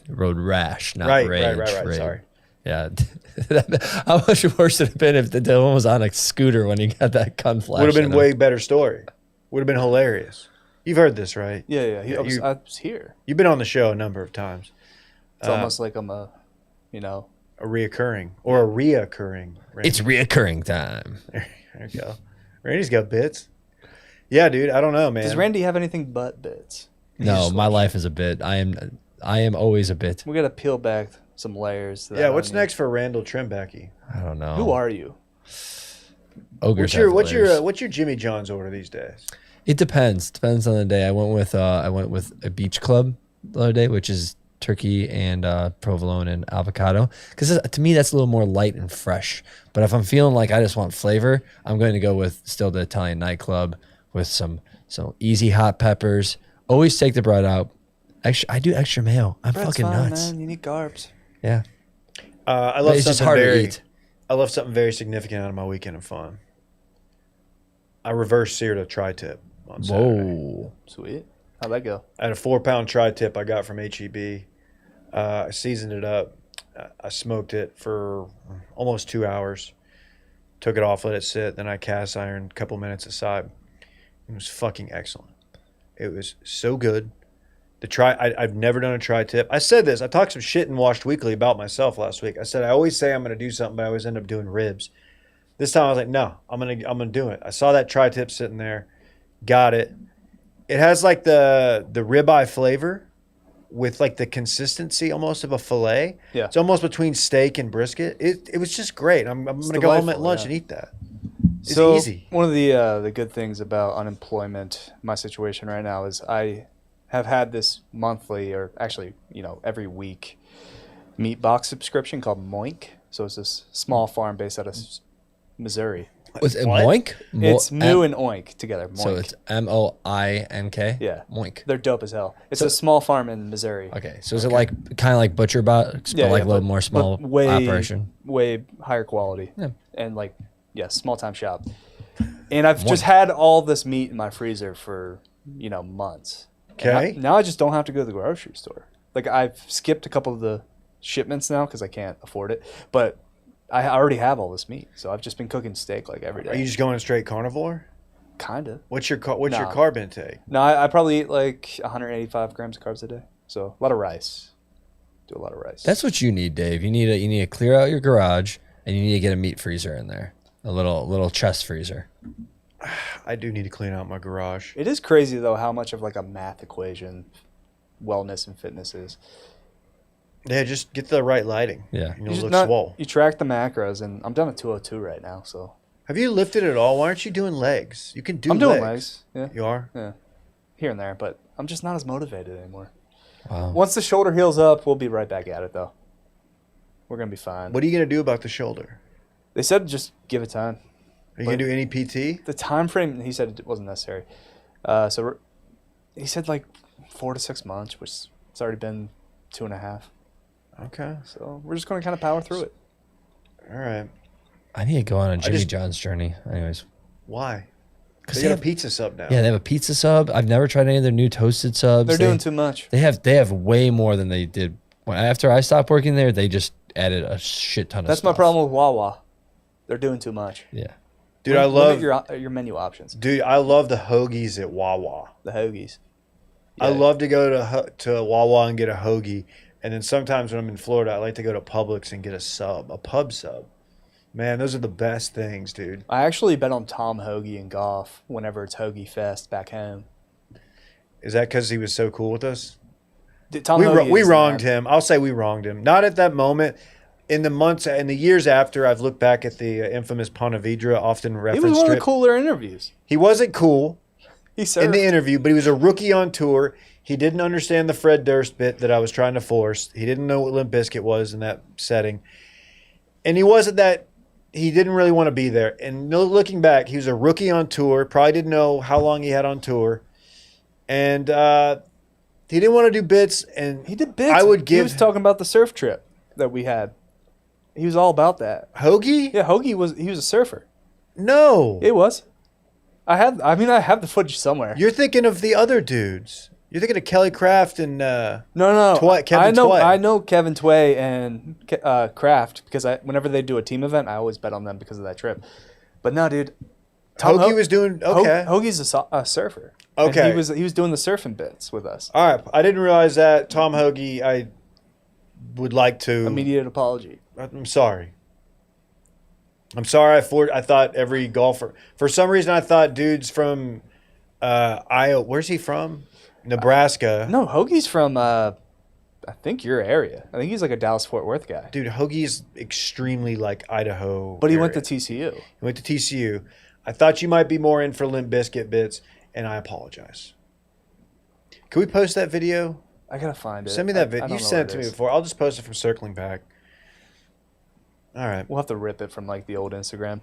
road rash, not Right, rage. right. Sorry. Yeah. How much worse would it have been if the Dillon was on a scooter when he got that gun flash? Would have been at him? way better story. Would have been hilarious. You've heard this, right? Yeah. Yeah, I was here. You've been on the show a number of times. It's almost like I'm a A reoccurring. It's reoccurring time. There you go. Randy's got bits. Yeah, dude. I don't know, man. Does Randy have anything but bits? No, my life is a bit. I am always a bit. We got to peel back some layers. To that Yeah, what's onion. next for Randall Trimbacky? I don't know. Who are you? Ogres? What's have layers. your Jimmy John's order these days? It depends. Depends on the day. I went with a beach club the other day, which is turkey and provolone and avocado. Because to me, that's a little more light and fresh. But if I'm feeling like I just want flavor, I'm going to go with still the Italian nightclub with some easy hot peppers. Always take the bread out. I do extra mayo. I'm Bread's fucking fine, nuts. Man. You need carbs. Yeah. I love It's just something hard to very. eat. I love something very significant out of my weekend of fun. I reverse seared a tri-tip on Saturday. Whoa. Sweet. How'd that go? I had a 4-pound tri-tip I got from HEB. I seasoned it up. I smoked it for almost 2 hours. Took it off, let it sit. Then I cast ironed a couple minutes aside. It was fucking excellent. It was so good. I've never done a tri-tip. I said this. I talked some shit in Washed Weekly about myself last week. I said I always say I'm going to do something, but I always end up doing ribs. This time I was like, no, I'm gonna do it. I saw that tri-tip sitting there, got it. It has like the ribeye flavor with like the consistency almost of a fillet. Yeah. It's almost between steak and brisket. It was just great. I'm gonna go home at lunch and eat that. It's so easy. One of the good things about unemployment, my situation right now, is I have had this monthly, or actually, every week, meat box subscription called Moink. So it's this small farm based out of Missouri. Was it What? Moink? It's Moo and Oink together. Moink. So it's Moink. Yeah. Moink. They're dope as hell. It's a small farm in Missouri. Okay, so is it like kind of like Butcher Box, but like a little more small way, operation? Way higher quality. Yeah. And small time shop. And I've just had all this meat in my freezer for, months. Okay. Now I just don't have to go to the grocery store. Like, I've skipped a couple of the shipments now because I can't afford it. But I already have all this meat, so I've just been cooking steak like every day. Are you just going straight carnivore? Kinda. What's your carb intake? No, I probably eat like 185 grams of carbs a day. So a lot of rice. Do a lot of rice. That's what you need, Dave. You need to clear out your garage, and you need to get a meat freezer in there, a little chest freezer. I do need to clean out my garage. It is crazy though how much of like a math equation wellness and fitness is. Yeah, just get the right lighting. Yeah. And you'll look swole. You track the macros, and I'm down at 202 right now. So Have you lifted at all? Why aren't you doing legs? You can do I'm legs. doing legs. Yeah. You are? Yeah. Here and there, but I'm just not as motivated anymore. Wow. Once the shoulder heals up, we'll be right back at it though. We're gonna be fine. What are you going to do about the shoulder? They said just give it time. Are you going to do any PT? The time frame, he said it wasn't necessary. He said like 4 to 6 months, which it's already been 2.5. Okay. So we're just going to kind of power through it. All right. I need to go on a Jimmy just- John's journey. Anyways, Why? because They got a pizza sub now. Yeah, they have a pizza sub. I've never tried any of their new toasted subs. They're doing too much. They have way more than they did after I stopped working there. They just added a shit ton of That's stuff. my problem with Wawa. They're doing too much. Yeah. Dude, I Limit love your menu options. Dude, I love the hoagies at Wawa. The hoagies. I Yeah. love to go to Wawa and get a hoagie. And then sometimes when I'm in Florida, I like to go to Publix and get a pub sub. Man, those are the best things, dude. I actually bet on Tom Hoagie in golf whenever it's Hoagie Fest back home. Is that because he was so cool with us? Tom We Hoagie is wronged the him. I'll say we wronged him. Not at that moment. In the years after, I've looked back at the infamous Ponte Vedra, often He referenced was one of the strip. cooler interviews. He wasn't cool He in served. the interview, but he was a rookie on tour. He didn't understand the Fred Durst bit that I was trying to force. He didn't know what Limp Bizkit was in that setting. And he wasn't that – he didn't really want to be there. And looking back, he was a rookie on tour, probably didn't know how long he had on tour. And he didn't want to do bits. And He did bits. I would He give was talking about the surf trip that we had. He was all about that. Hoagie? Yeah, Hoagie was a surfer. No. It was. I have the footage somewhere. You're thinking of the other dudes. You're thinking of Kelly Craft and No. Kevin Tway. I know Kevin Tway and Kraft because whenever they do a team event, I always bet on them because of that trip. But no, dude. Hoagie was doing okay. Hoagie's a surfer. Okay. And he was doing the surfing bits with us. All right, I didn't realize that. Tom Hoagie, I would like to. Immediate apology. I'm sorry. I'm sorry. I thought every golfer. For some reason, I thought dudes from Iowa. Where's he from? Nebraska. No, Hoagie's from I think your area. I think he's like a Dallas-Fort Worth guy. Dude, Hoagie's extremely like Idaho. But he went area. to TCU. He went to TCU. I thought you might be more in for Limp Bizkit bits. and I apologize. Can we post that video? I gotta find it. Send me that I video. don't You know sent it where to me is. before. I'll just post it from Circling Back. All right. We'll have to rip it from like the old Instagram.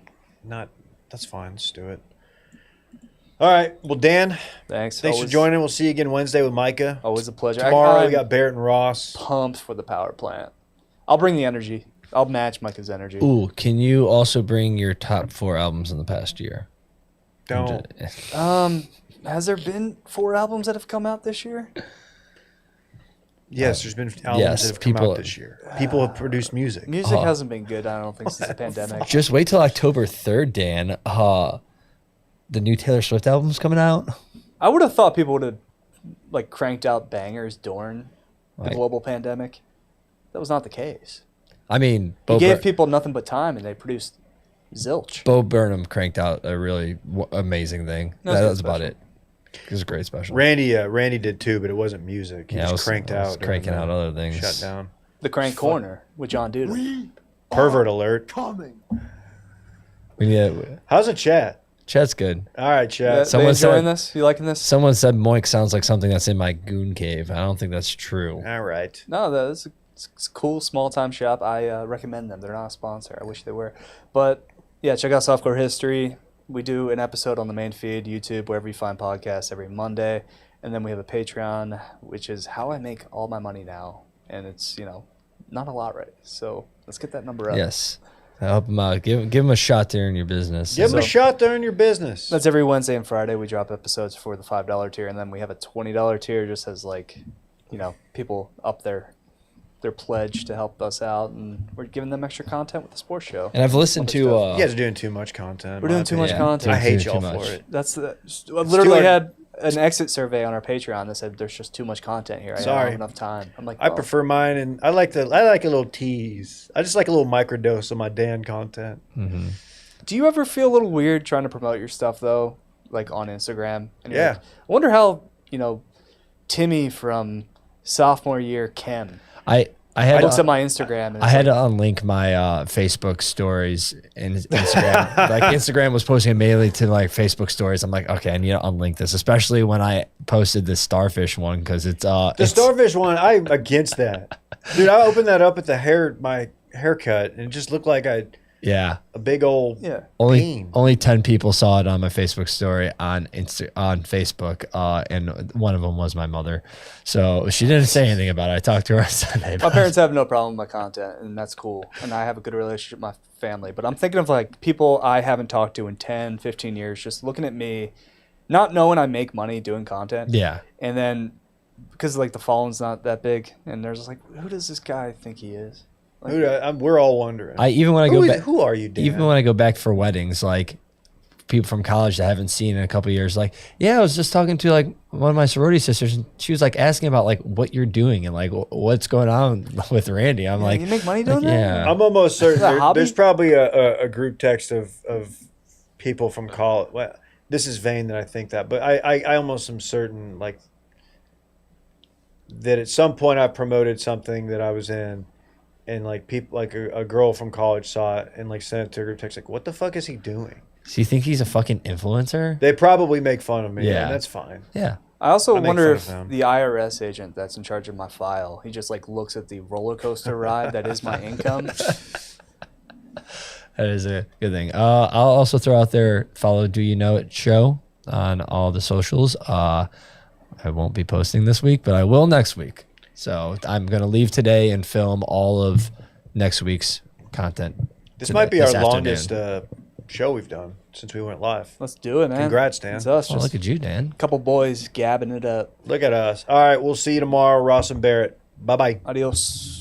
That's fine. Let's do it. All right. Well, Dan, Thanks. thanks for joining. We'll see you again Wednesday with Micah. Always a pleasure. Tomorrow we I'm got Barrett and Ross. pumped for the power plant. I'll bring the energy. I'll match Micah's energy. Ooh, can you also bring your top 4 albums in the past year? Don't. Has there been 4 albums that have come out this year? Yes, there's been albums yes, that have come people- out this year. People have produced music. Music hasn't been good, I don't think, since the pandemic. Just wait till October 3rd, Dan. The new Taylor Swift album's coming out. I would have thought people would have like cranked out bangers during the Like- global pandemic. That was not the case. I mean, He gave people nothing but time, and they produced zilch. Bo Burnham cranked out a really amazing thing. That's That good was about special. it. It was a great special. Randy did too, but it wasn't music. He Yeah, just I was- cranked I was out. during cranking the out other things. Shutdown. The Crank Corner with John Doodle. Pervert alert. We need How's the chat? Chat's good. All right, chat. They Someone enjoying said- this? You liking this? Someone said Moink sounds like something that's in my goon cave. I don't think that's true. All right. No, it's a cool small time shop. I recommend them. They're not a sponsor. I wish they were. But yeah, check out Softcore History. We do an episode on the main feed, YouTube, wherever you find podcasts, every Monday. And then we have a Patreon, which is how I make all my money now. And it's, not a lot, right? So let's get that number up. Yes. Help them out. Give them a shot there in your business. Give them a So- shot there in your business. That's every Wednesday and Friday. We drop episodes for the $5 tier. And then we have a $20 tier just as people up their pledge to help us out. And we're giving them extra content with the sports show. And I've listened to. You guys are doing too much content. We're doing too much content. I hate Too y'all much. for it. That's I literally our- had an exit survey on our Patreon that said there's just too much content here. I don't Sorry. have enough time. I'm like, I well, prefer mine, and I like a little tease. I just like a little microdose of my Dan content. do you ever feel a little weird trying to promote your stuff though, like on Instagram? And you're Yeah. like, I wonder how Timmy from sophomore year Chem I had looks at my Instagram. And I had to unlink my Facebook stories and Instagram. Like Instagram was posting immediately to like Facebook stories. I'm like, okay, I need to unlink this, especially when I posted this starfish one because it's The starfish one, I'm against that. Dude, I opened that up at my haircut, and it just looked like a big old bean. only 10 people saw it on my Facebook story on Facebook, and one of them was my mother. So she didn't say anything about it. I talked to her on Sunday. My parents have no problem with my content, and that's cool. And I have a good relationship with my family. But I'm thinking of like people I haven't talked to in 10, 15 years, just looking at me, not knowing I make money doing content. Yeah. And then because like the following's not that big, and they're just like, who does this guy think he is? Like, We're all wondering. Even when I go back, who are you, Dan? even when I go back for weddings, like people from college that I haven't seen in a couple of years, like, yeah, I was just talking to like one of my sorority sisters, and she was like asking about like what you're doing and like what's going on with Randy. I'm like, you make money doing that? yeah. I'm almost certain Is that a hobby? there's probably a group text of people from college. Well, this is vain that I think that, but I almost am certain like that at some point I promoted something that I was in, and like people like a girl from college saw it and like sent it to a group text like, what the fuck is he doing? So you think he's a fucking influencer? They probably make fun of me. Yeah. And that's fine. Yeah. I also I make wonder fun if of them. the IRS agent that's in charge of my file, he just like looks at the roller coaster ride that is my income. That is a good thing. I'll also throw out there, follow Do You Know It show on all the socials. I won't be posting this week, but I will next week. So I'm going to leave today and film all of next week's content. This might be our this afternoon. longest show we've done since we went live. Let's do it, man. Congrats, Dan. It's us, Oh, just look at you, Dan. a couple boys gabbing it up. Look at us. All right, we'll see you tomorrow, Ross and Barrett. Bye-bye. Adios.